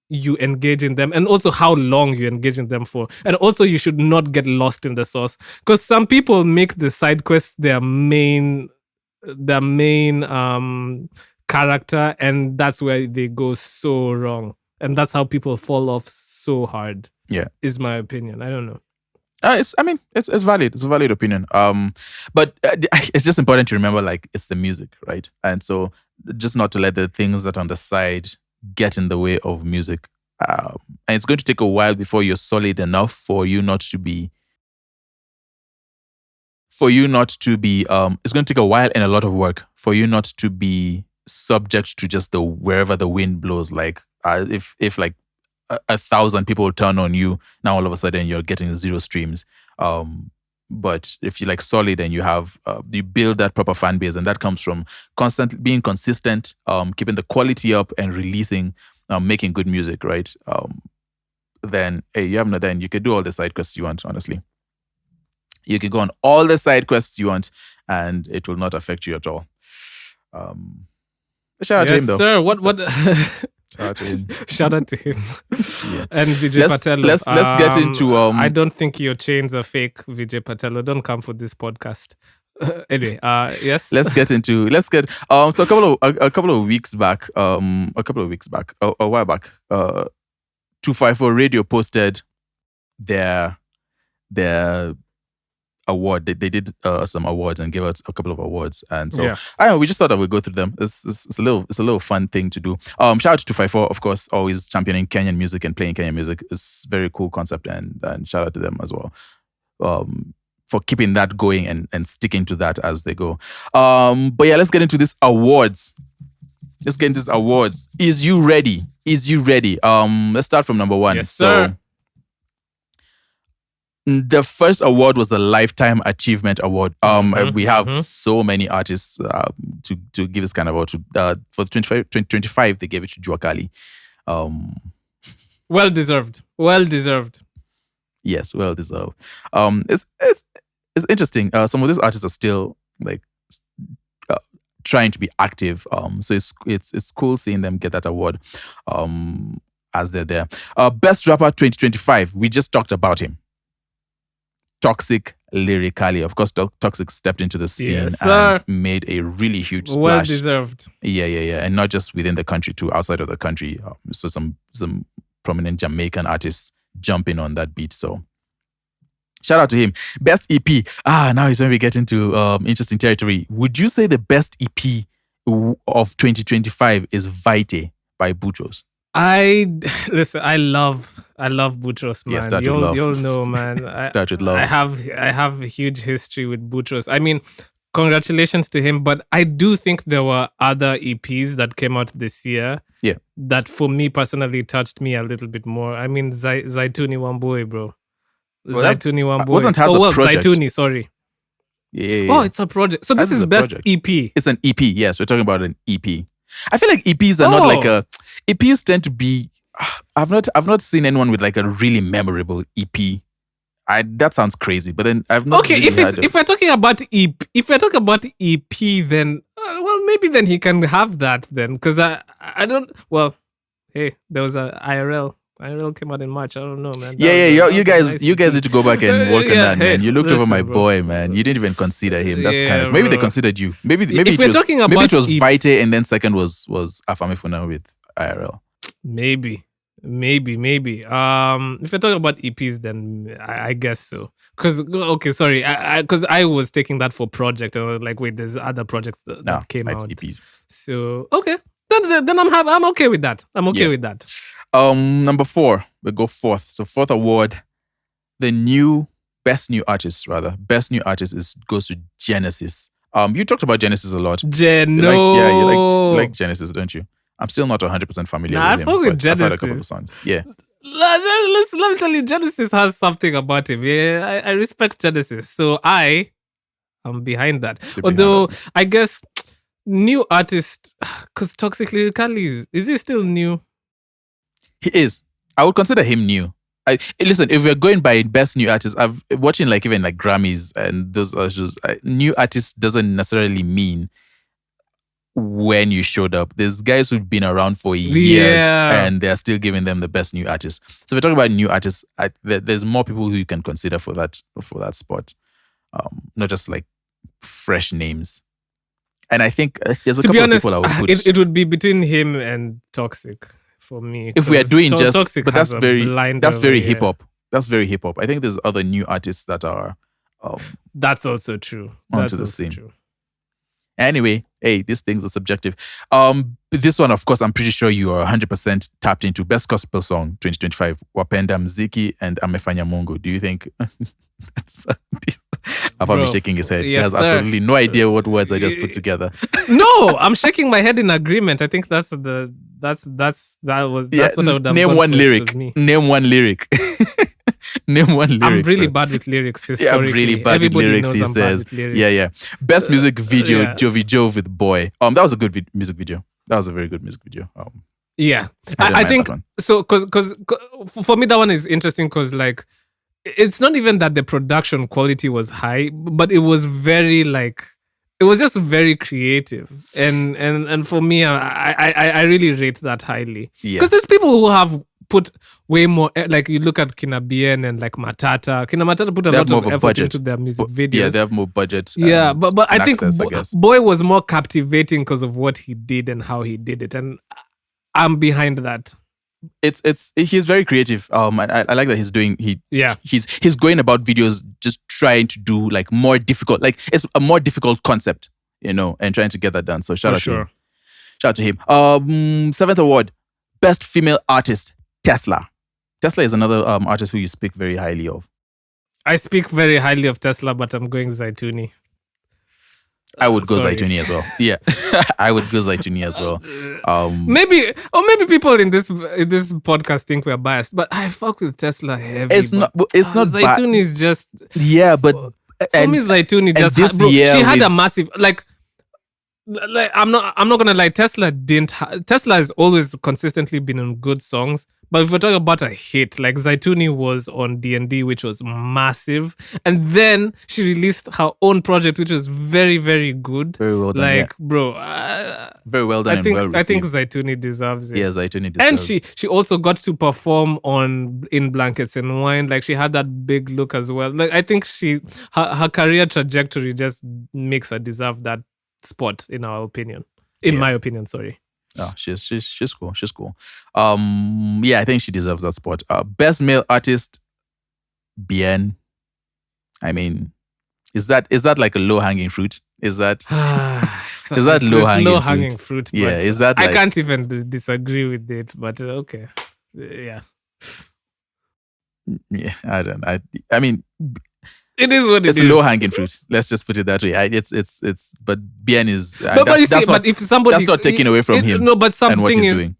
you engage in them and also how long you engage in them for. And also you should not get lost in the sauce, because some people make the side quests their main character, and that's where they go so wrong. And that's how people fall off so hard. Yeah. Is my opinion. I don't know. It's valid. It's a valid opinion. But it's just important to remember, like, it's the music, right? And so just not to let the things that are on the side get in the way of music. And it's going to take a while before you're solid enough for you not to be. It's going to take a while and a lot of work for you not to be subject to just wherever the wind blows. Like, if like 1,000 people turn on you, now all of a sudden you're getting 0 streams. But if you're like solid and you have you build that proper fan base, and that comes from constantly being consistent, keeping the quality up and releasing, making good music, right? Then then you could do all the side quests you want. Honestly, you can go on all the side quests you want, and it will not affect you at all. Shout out to him, though. Sir. What? Shout out to him. Yeah. And Vijay Patello. Let's get into. I don't think your chains are fake, Vijay Patello. Don't come for this podcast. Anyway, yes. So a couple of weeks back, a while back, 254 Radio posted their award. They did some awards and gave out a couple of awards, and so I don't know, we just thought that we'd go through them. It's a little fun thing to do. Shout out to 254, of course, always championing Kenyan music and playing Kenyan music. It's a very cool concept, and shout out to them as well for keeping that going and sticking to that as they go. But yeah, let's get into these awards. Is you ready? Let's start from number 1. Yes, sir. So the first award was the Lifetime Achievement Award. We have so many artists to give this kind of award to. For 2025, they gave it to Juakali. Well deserved. Yes, well deserved. It's interesting. Some of these artists are still like trying to be active. So it's cool seeing them get that award as they're there. Best rapper 2025. We just talked about him. Toxic Lyrikali. Of course, Toxic stepped into the scene and made a really huge splash. Well deserved. Yeah. And not just within the country, too, outside of the country. So some prominent Jamaican artists jumping on that beat. So shout out to him. Best EP. Now is when we get into interesting territory. Would you say the best EP of 2025 is Vite by Boutros? I love Boutros, man. Yeah, you'll know, man. Start with love. I have a huge history with Boutros. I mean, congratulations to him, but I do think there were other EPs that came out this year. Yeah. That for me personally touched me a little bit more. I mean, Zaituni Wambui, bro. Zaituni Wambui. Wasn't has a project. Zaituni, sorry. Yeah. Oh, it's a project. So this is best project. EP. It's an EP. Yes, we're talking about an EP. I feel like EPs are not like a. EPs tend to be. I've not seen anyone with like a really memorable EP. That sounds crazy, but then I've not. Okay, really if we're talking about EP, then well, maybe then he can have that then, because I don't. Well, hey, there was a IRL. IRL came out in March. I don't know, man. You guys need to go back and work on that, man. You looked over my boy, man. You didn't even consider him. That's kind of maybe they considered you. Maybe if we're talking about maybe it was Vite and then second was Afamifuna with IRL. Maybe. If you're talking about EPs, then I guess so. Because I was taking that for project, and I was like, wait, there's other projects that came out. EPs. So okay, then I'm okay with that. I'm okay with that. Number 4, we go fourth. So fourth award, the best new artist goes to Genesis. You talked about Genesis a lot. You like Genesis, don't you? I'm still not 100% familiar with him. I've heard a couple of songs. Yeah. Let me tell you, Genesis has something about him. Yeah, I respect Genesis, so I am behind that. Although I guess new artist, because Toxic Lyrikali is he still new? He is. I would consider him new. Listen, if we're going by best new artists, I've watching like even like Grammys and those shows. New artist doesn't necessarily mean when you showed up. There's guys who've been around for years and they're still giving them the best new artists. So if we're talking about new artists, there's more people who you can consider for that spot, not just like fresh names. And I think there's a couple of people I would put. It would be between him and Toxic. For me, if we are doing Toxic, but that's very hip hop. That's very hip hop. I think there's other new artists that are. That's also true. Onto the scene. True. Anyway, hey, these things are subjective. This one, of course, I'm pretty sure you are 100% tapped into. Best gospel song 2025: Wapenda Mziki and Amefanya Mungu. Do you think? I've shaking his head. He has absolutely no idea what words I just put together. No, I'm shaking my head in agreement. I think that's what I would have. Name one lyric. Name one lyric. Name one lyric. I'm really bad with lyrics historically. Yeah, I'm really bad with lyrics, he says. Yeah. Best music video, Jovi Jove with Boy. That was a good music video. That was a very good music video. I think so, because for me that one is interesting because like it's not even that the production quality was high, but it was very like it was just very creative, and for me I really rate that highly because there's people who have put way more, like you look at Kinabien and like Matata put a lot of effort into their music videos. Yeah, they have more budget. But I think Boy was more captivating because of what he did and how he did it, and I'm behind that. He's very creative. I like that he's going about videos just trying to do like more difficult, like it's a more difficult concept, and trying to get that done. So shout out to him. 7th award, best female artist, Tesla. Tesla is another artist who you speak very highly of. I speak very highly of Tesla, but I'm going Zaituni. I would go Zaituni as well. Yeah, I would go Zaituni as well. Maybe people in this podcast think we're biased, but I fuck with Tesla heavy. It's not Zaituni is just but for me Zaituni just she had a massive like like I'm not gonna lie. Tesla has always consistently been on good songs. But if we're talking about a hit, like Zaituni was on D&D, which was massive, and then she released her own project, which was very, very good. Very well done. Like, bro, very well done and well received. I think Zaituni deserves it. Yeah, Zaituni And deserves. she also got to perform on In Blankets and Wine. Like, she had that big look as well. Like, I think her career trajectory just makes her deserve that spot, in our opinion. In my opinion, sorry. Oh, she's cool. She's cool. Yeah, I think she deserves that spot. Best male artist, Bien. I mean, is that like a low hanging fruit? Is that is that low hanging fruit? Yeah, is that? I can't even disagree with it. But okay, yeah. Yeah, I don't. I mean. It is what it is. It's low hanging fruit. Let's just put it that way. It's. But Bien is. But if somebody, that's not taking away from him. No, but something and what he's is doing.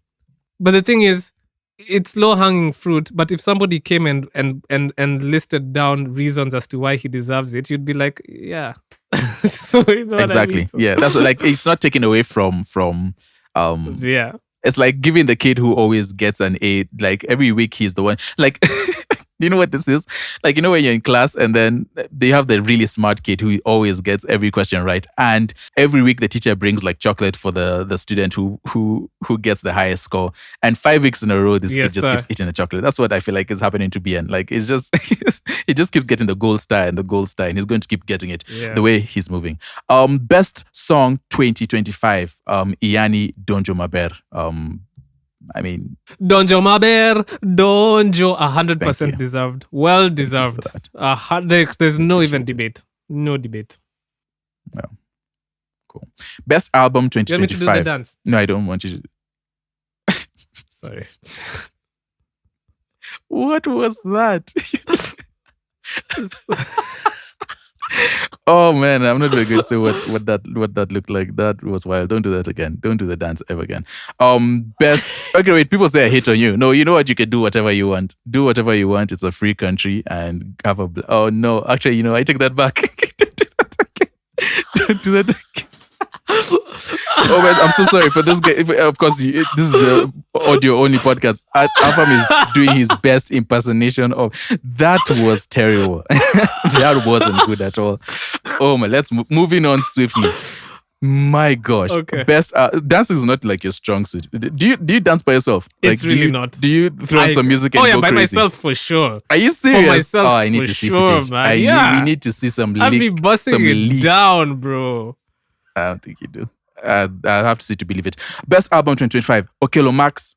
But the thing is, it's low hanging fruit. But if somebody came and listed down reasons as to why he deserves it, you'd be like, yeah. So you know exactly. What I mean? So. Yeah, that's like it's not taken away from. Yeah. It's like giving the kid who always gets an A. Like every week he's the one. Like. Do you know what this is? Like, you know, when you're in class and then they have the really smart kid who always gets every question right. And every week the teacher brings like chocolate for the student who gets the highest score. And 5 weeks in a row, this kid just keeps eating the chocolate. That's what I feel like is happening to Bien. Like, it's just, he just keeps getting the gold star and the gold star. And he's going to keep getting it the way he's moving. Best song 2025, Iani Donjo Maber. I mean, Donjo Maber, Donjo, 100% deserved. Well deserved. There's no even debate. No debate. No. Cool. Best album 2025. You want me to do the dance? No, I don't want you to. Sorry. What was that? Oh man, I'm not very good to say what that looked like. That was wild. Don't do that again. Don't do the dance ever again. Best. Okay, wait. People say I hate on you. No, you know what? You can do whatever you want. Do whatever you want. It's a free country and have a. Oh no, actually, you know, I take that back. Don't do that again. Oh man, I'm so sorry for this guy. Of course, this is an audio only podcast. Alpham is doing his best impersonation of that. Was terrible. That wasn't good at all. Oh man, let's moving on swiftly. My gosh. Okay. Best dancing is not like your strong suit. Do you dance by yourself? It's like, really not. Do you throw on some music and go by crazy? Myself for sure. Are you serious? For myself, I need to see footage. Man. We need to see some I'll be busting it down, bro. I don't think you do. I'll have to see to believe it. Best album 2025, Okelo Max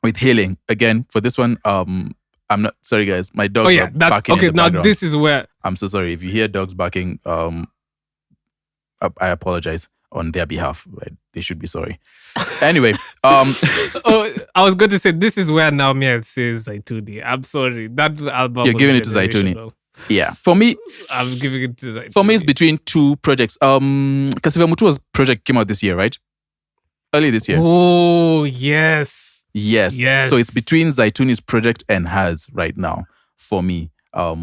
with Healing. Again, for this one, I'm not sorry guys. My dogs are barking. Okay, in the now background. This is where I'm so sorry. If you hear dogs barking, I apologize on their behalf. Right? They should be sorry. Anyway, I was going to say this is where Nawe says Zaituni. I'm sorry. That album. You're giving it to Zaituni. Yeah, for me, I'm giving it to Zaituni. For me, it's between two projects. Kasiva Mutua's project came out this year, right? Early this year. Oh, yes. So it's between Zaituni's project and hers right now. For me, I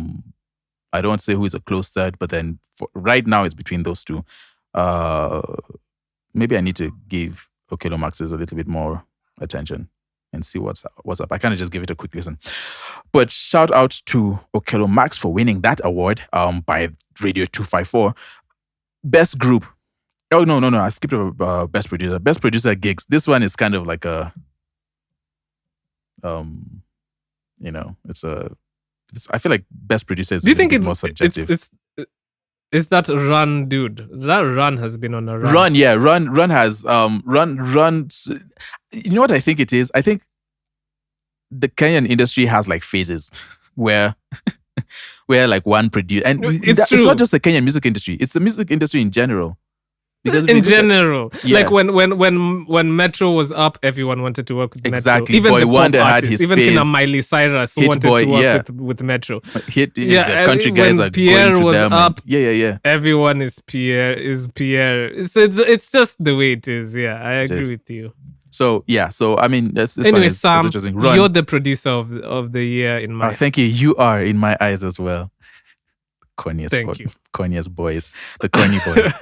don't want to say who is a close third, but then right now it's between those two. Maybe I need to give Okelo Max's a little bit more attention and see what's up. I kind of just give it a quick listen. But shout out to Okelo Max for winning that award by Radio 254. Best group. Oh, no. I skipped over best producer. Best producer gigs. This one is kind of like a, I feel like best producer is more subjective. It's that Run dude. That Run has been on a run. Run has Run. You know what I think it is? I think the Kenyan industry has like phases where like one produce, and it's not just the Kenyan music industry; it's the music industry in general. Because in general, like when Metro was up, everyone wanted to work with exactly. Metro. Even Boy the Wonder pop had artists, his even phase. Kina Miley Cyrus wanted to work with Metro. The country guys are Pierre going to was them. Up, yeah. Everyone is Pierre. It's just the way it is. Yeah, I agree with you. So I mean, this anyway, one is Sam, interesting. You're the producer of the year in my. Thank you. You are in my eyes as well. Corniest boys, the corny boys.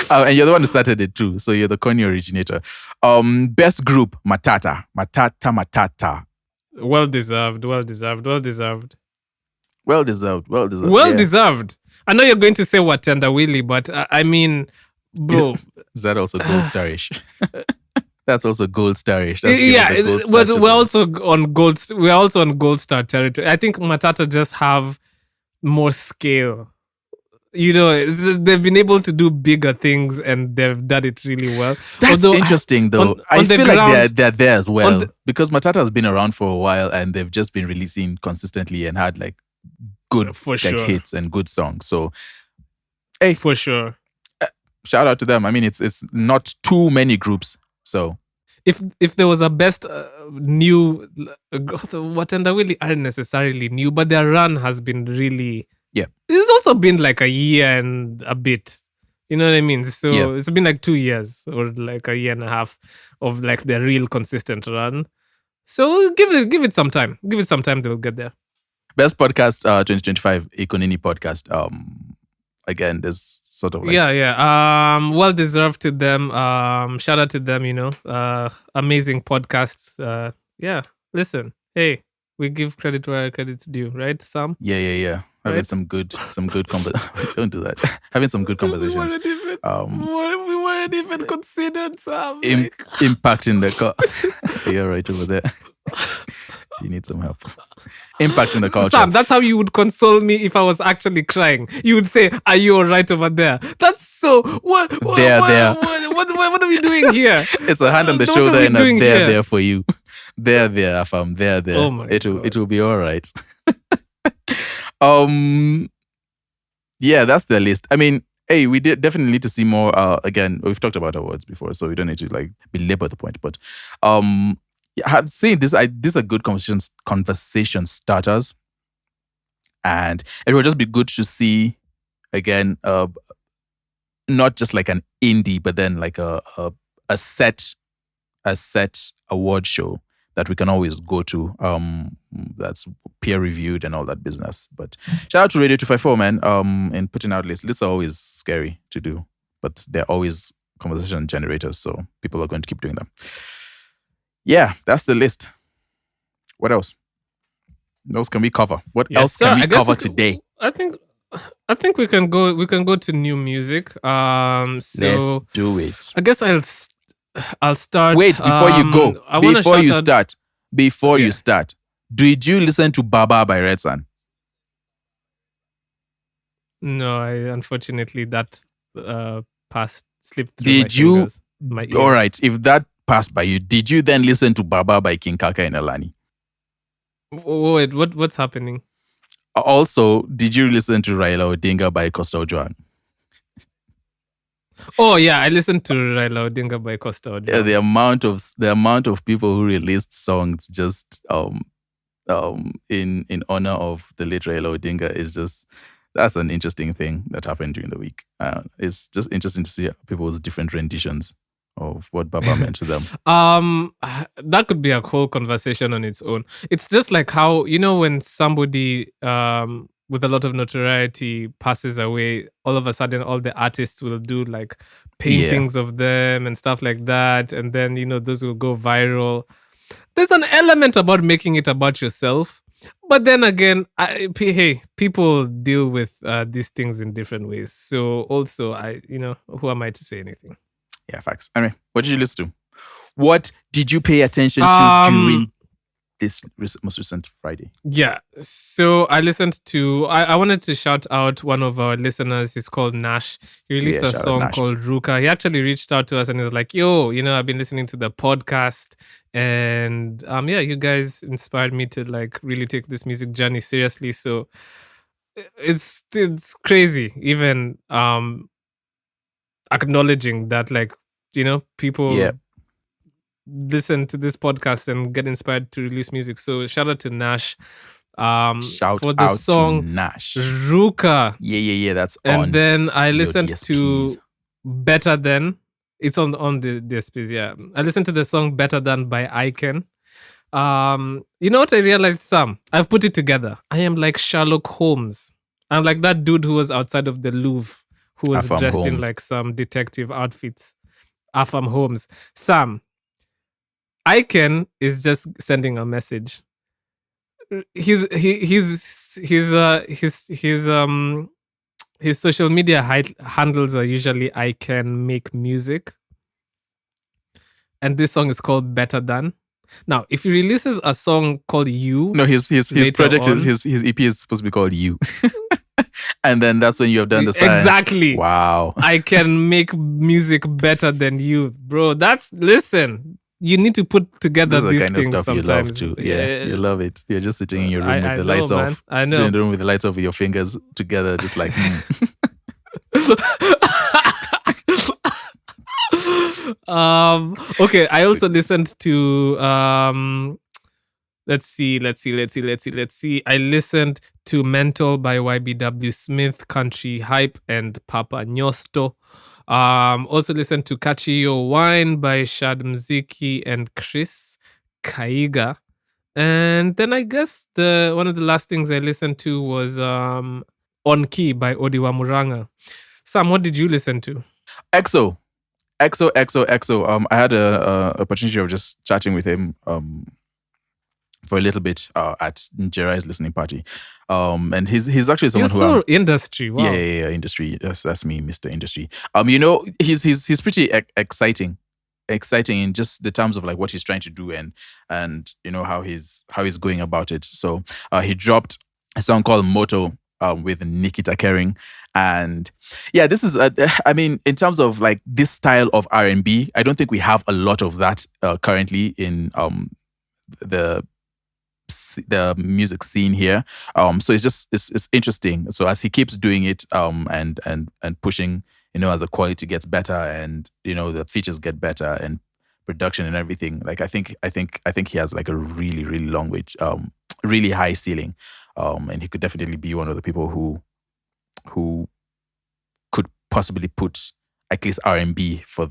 And you're the one who started it too, so you're the corny originator. Best group, Matata. Well deserved. Well deserved. Well deserved. Well deserved. Well deserved. Well yeah. deserved. I know you're going to say Watenda Willy, but I mean, bro. Is that also gold starish? That's also gold starish. But we're also on gold. We're also on gold star territory. I think Matata just have more scale. You know, they've been able to do bigger things and they've done it really well. That's interesting, though. I feel like they're there as well because Matata has been around for a while and they've just been releasing consistently and had like good hits and good songs. So, hey, for sure, shout out to them. I mean, it's not too many groups. So, if there was a best new, Watenda Willy aren't necessarily new, but their run has been really. Yeah. It's also been like a year and a bit. You know what I mean? So It's been like 2 years or like a year and a half of like their real consistent run. So give it some time. Give it some time, they'll get there. Best podcast 2025 Ekonini podcast. Again, there's sort of like well deserved to them. Shout out to them, you know. Amazing podcast. Listen. Hey, we give credit where credit's due, right, Sam? Yeah. Having some good don't do that. Having some good conversations. We weren't even considered, Sam. Impacting the culture. You're right over there. You need some help. Impacting the culture. Sam, that's how you would console me if I was actually crying. You would say, "Are you all right over there?" That's so. What are we doing here? It's a hand on the shoulder and a there for you. There, fam. There. Oh my God. It will be all right. That's the list. I mean, hey, we definitely need to see more. Again, we've talked about awards before, so we don't need to like belabor the point. But I've seen this. These are good conversation starters, and it will just be good to see again. Not just like an indie, but then like a set award show that we can always go to. That's peer reviewed and all that business. But shout out to Radio 254, man. In putting out lists. Lists are always scary to do, but they're always conversation generators, so people are going to keep doing them. Yeah, that's the list. What else? What else can we cover? What else can we cover today? I think we can go. We can go to new music. So let's do it. I guess I'll start. Wait, before you go, before you start, did you listen to Baba by Red Sun? No, unfortunately that slipped through my fingers. My ear. All right, if that passed by you, did you then listen to Baba by King Kaka and Elani? Wait, what's happening? Also, did you listen to Raila Odinga by Costa Ojuang? Oh yeah, I listened to Raila Odinga by Costa Ojuang. Yeah, the amount of people who released songs just in honor of the late Raila Odinga is just, that's an interesting thing that happened during the week. It's just interesting to see people's different renditions of what Baba meant to them. That could be a whole conversation on its own. It's just like how, you know, when somebody with a lot of notoriety passes away, all of a sudden all the artists will do like paintings of them and stuff like that, and then, you know, those will go viral. There's an element about making it about yourself, but then again, hey, people deal with these things in different ways. So also, who am I to say anything? Yeah, facts. Anyway, what did you listen to? What did you pay attention to during this most recent Friday? Yeah, so I listened to, I wanted to shout out one of our listeners. He's called Nash. He released a song called Ruka. He actually reached out to us and he was like, yo, you know, I've been listening to the podcast and you guys inspired me to like really take this music journey seriously. So it's crazy even acknowledging that, like, you know, people listen to this podcast and get inspired to release music. So shout out to Nash for the song to Nash. Ruka. Yeah, that's and on. And then I listened DSPs. to Better Than. It's on the DSPs, yeah. I listened to the song Better Than by Icon. You know what I realized, Sam? I've put it together. I am like Sherlock Holmes. I'm like that dude who was outside of the Louvre who was Afam dressed in Holmes. like some detective outfits. Afam Holmes. Sam, Iken is just sending a message. His social media handles are usually I Can Make Music, and this song is called Better Than. Now, if he releases a song called You, No, his later project on, is his EP is supposed to be called You. And then that's when you have done the science. exactly. Wow. I can make music better than you, bro. Listen. You need to put together This is the these kind of things stuff sometimes. you love too. Yeah, you love it. You're just sitting in your room with I the know, lights man. off. I Sitting know. in the room with the lights off with your fingers together, just like. Okay, I also listened to let's see. I listened to Mental by YBW Smith, Country Hype, and Papa Nyosto. Also listened to Catchy Your Wine by Shad Mziki and Chris Kaiga. And then I guess one of the last things I listened to was On Key by Odiwa Muranga. Sam, what did you listen to? EXO. I had a opportunity of just chatting with him for a little bit at Njeri's listening party. And he's actually someone You're so industry. Wow. Yeah, industry. That's me, Mr. Industry. He's pretty exciting in just the terms of like what he's trying to do and how he's going about it. So he dropped a song called Moto with Nikita Kering, and yeah, this is I mean, in terms of like this style of R&B, I don't think we have a lot of that currently in the music scene here. So it's interesting. So as he keeps doing it and pushing, as the quality gets better and the features get better and production and everything, like I think he has like a really really long way, really high ceiling, and he could definitely be one of the people who could possibly put at least R&B for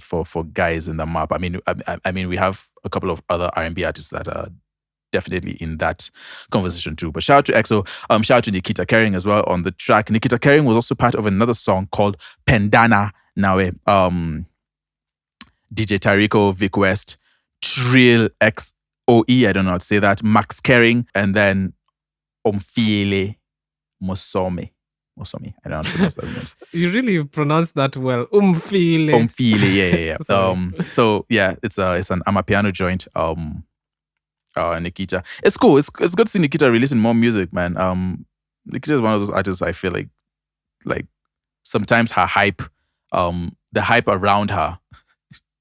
guys in the map. I mean we have a couple of other R&B artists that are definitely in that conversation too. But shout out to EXO, shout out to Nikita Kering as well on the track. Nikita Kering was also part of another song called Pendana Nawe. DJ Tarico, Vic West, Trill XOE, I don't know how to say that, Max Kering, and then Omphile, Mosome. I don't know how to pronounce that. You really pronounced that well. Omphile, yeah. So yeah, it's an Amapiano joint. Nikita. It's cool. It's good to see Nikita releasing more music, man. Nikita is one of those artists I feel like sometimes her hype, the hype around her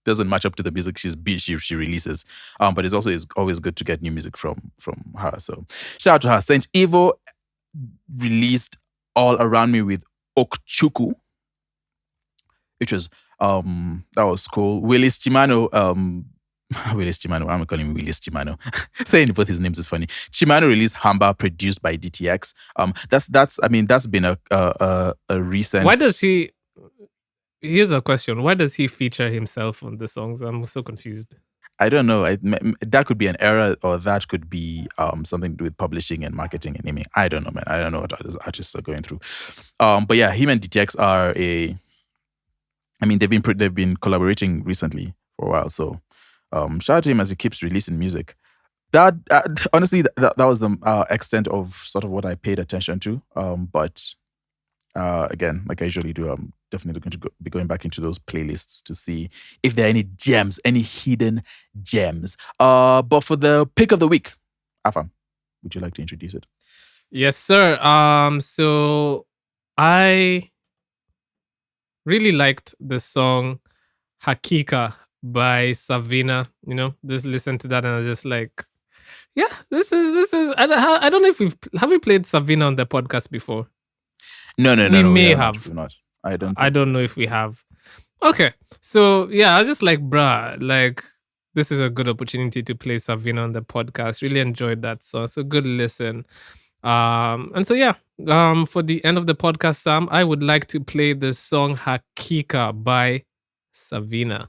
doesn't match up to the music she releases. But it's always good to get new music from her. So shout out to her. Saint Evo released All Around Me with Okchuku, which was that was cool. Willis Chimano, Willis Chimano, I'm calling him Willis Chimano. Saying both his names is funny. Chimano released Hamba, produced by DTX. That's been a recent. Why does he? Here's a question. Why does he feature himself on the songs? I'm so confused. I don't know. That could be an error, or that could be something to do with publishing and marketing and naming. I don't know, man. I don't know what artists are going through. But yeah, him and DTX are they've been collaborating recently for a while. So shout out to him as he keeps releasing music. That honestly, that was the extent of sort of what I paid attention to. But again, like I usually do, I'm definitely going to be going back into those playlists to see if there are any gems, any hidden gems. But for the pick of the week, Afam, would you like to introduce it? Yes, sir. So I really liked the song Hakika by Savinnah. Just listen to that and I was just like, yeah, this is. I don't know if we played Savinnah on the podcast before. No. We may have. Not. I don't. I don't know if we have. Okay, so yeah, I was just like, bruh, like this is a good opportunity to play Savinnah on the podcast. Really enjoyed that song. So good listen. And so yeah, for the end of the podcast, Sam, I would like to play the song Hakika by Savinnah.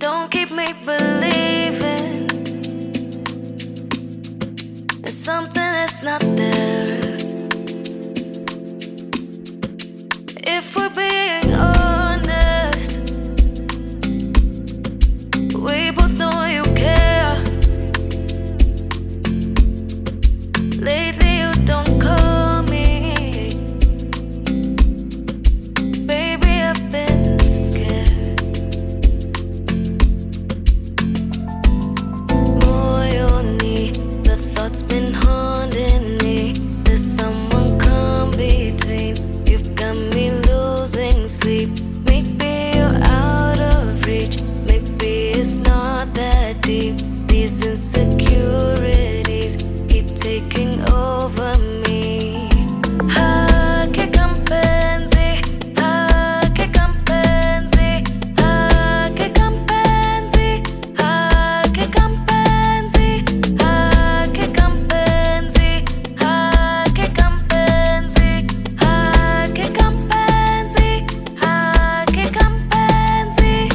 Don't keep me believing in something that's not there. If we're being honest, we both know you care. Lately you don't call me. Baby, I've been scared. Moyoni, the thoughts been haunting me. There's someone come between. You've got me losing sleep. Maybe you're out of reach. Maybe it's not that deep. These insecurities keep taking over me. Hakika mpenzi, hakika mpenzi, hakika mpenzi, hakika mpenzi, hakika mpenzi, hakika mpenzi, hakika mpenzi, hakika mpenzi.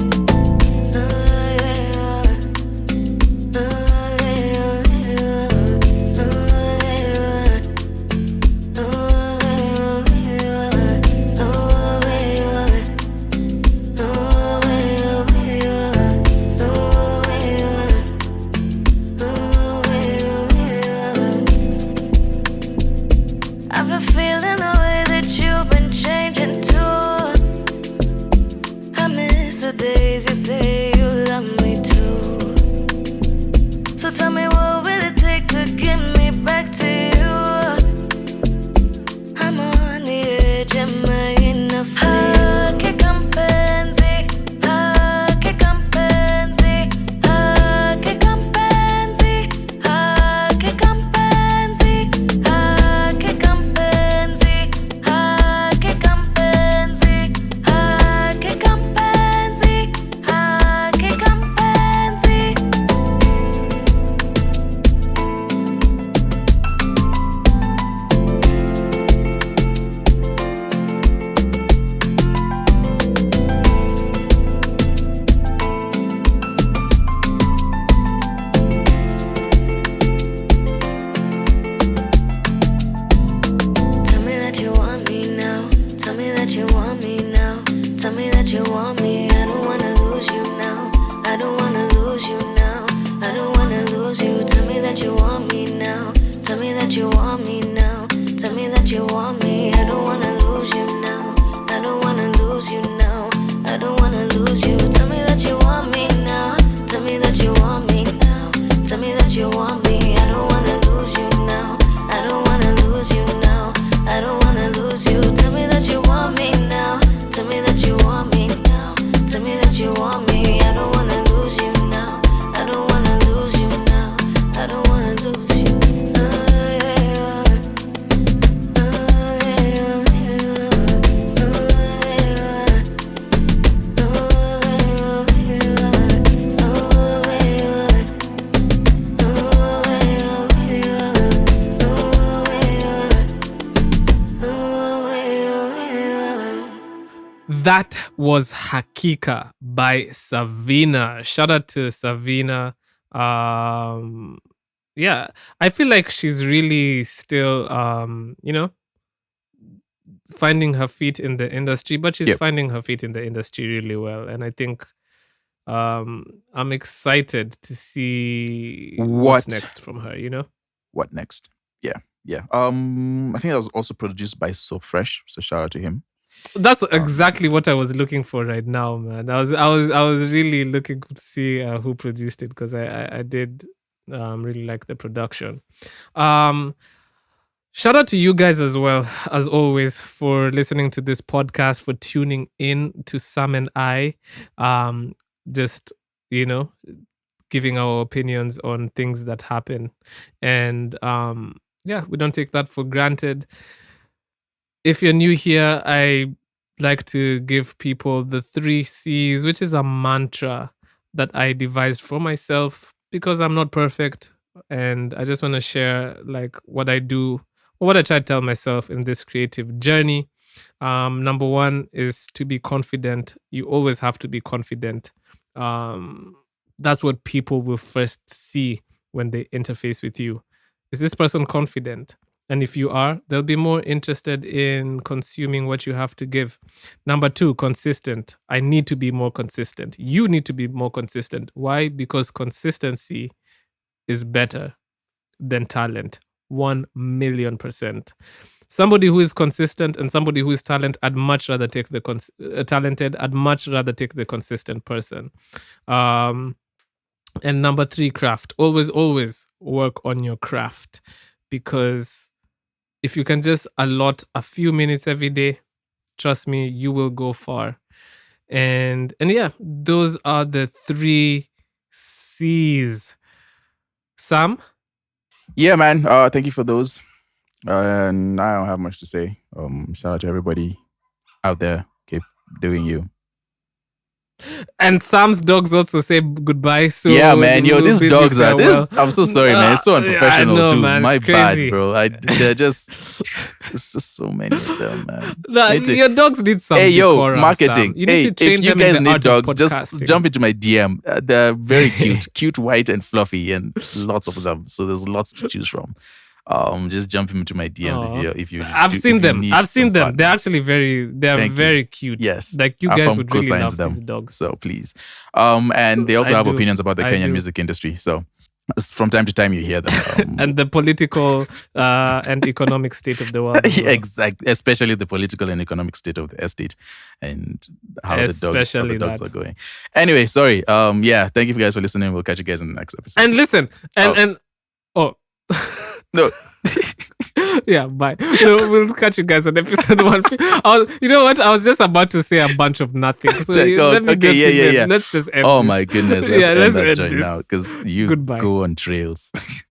I've been feeling the way that you've been changing too. I miss the days you say you love me too. So tell me, what will it take to get me back to you? I'm on the edge, am I enough for you? Hakika mpenzi, hakika mpenzi, hakika mpenzi, hakika mpenzi, hakika mpenzi, hakika mpenzi, hakika mpenzi, hakika mpenzi. Tell me that you want me now. Tell me that you want me now. Tell me that you want me. I don't wanna lose you now. I don't wanna lose you now. I don't wanna lose you. Tell me that you want me now. Tell me that you want me now. Tell me that you want me. I don't wanna lose you now. I don't wanna lose you now. I don't wanna lose you. Tell me that you want me now. Tell me that you want me now. Tell me that you want me. I don't wanna lose you now. I don't wanna lose you now. I don't wanna lose you. Tell me that you want me now. Tell me that you want me now. Tell me that you want me. I don't wanna lose you now. I don't wanna lose you now. I don't wanna lose you. That was Hakika by Savinnah. Shout out to Savinnah. Yeah, I feel like she's really still, finding her feet in the industry, but she's Yep. finding her feet in the industry really well. And I think I'm excited to see what's What? next from her, you know? What next? Yeah. I think that was also produced by So Fresh, so shout out to him. That's exactly what I was looking for right now, man. I was really looking to see who produced it, because I did really like the production. Shout out to you guys as well, as always, for listening to this podcast, for tuning in to Sam and I. Just, giving our opinions on things that happen. And we don't take that for granted. If you're new here, I like to give people the 3 C's, which is a mantra that I devised for myself because I'm not perfect. And I just want to share like what I do, or what I try to tell myself in this creative journey. Number 1 is to be confident. You always have to be confident. that's what people will first see when they interface with you. Is this person confident? And if you are, they'll be more interested in consuming what you have to give. Number 2, consistent. I need to be more consistent. You need to be more consistent. Why? Because consistency is better than talent. 1,000,000%. Somebody who is consistent and somebody who is I'd much rather take the talented. I'd much rather take the consistent person. And number 3, craft. Always work on your craft, because if you can just allot a few minutes every day, trust me, you will go far. And yeah, those are the 3 C's. Sam? Yeah, man. Thank you for those. And I don't have much to say. Shout out to everybody out there. Keep doing you. And Sam's dogs also say goodbye. So yeah, man. Yo, these bid you dogs are this. farewell. I'm so sorry, man. It's so unprofessional I know, too. man. My It's crazy. bad, bro. They're just there's just so many of them, man. Nah, Need to- your dogs need some Hey, yo, decorum, marketing. Sam. You need Hey, to train if you them in guys the need art of dogs, just podcasting. jump into my DM. They're very cute, white and fluffy, and lots of them. So there's lots to choose from. Just jump into my DMs if you. I've seen them. They're actually they're Thank you. very cute. Yes. Like you Our guys firm would really co-signs love them. these dogs. So please. And they also I have do. opinions about the I Kenyan do. music industry. So from time to time you hear them. And the political and economic state of the world. as well. Exactly, especially the political and economic state of the estate and how the Especially dogs that. are going. Anyway, sorry. Yeah, thank you guys for listening. We'll catch you guys in the next episode. And listen, no. yeah, bye. No, we'll catch you guys on episode 1. You know what? I was just about to say a bunch of nothing. So let me just yeah. Let's just end Oh this. my goodness. Yeah, Let's let's end that end joint this. now because you Goodbye. go on trails.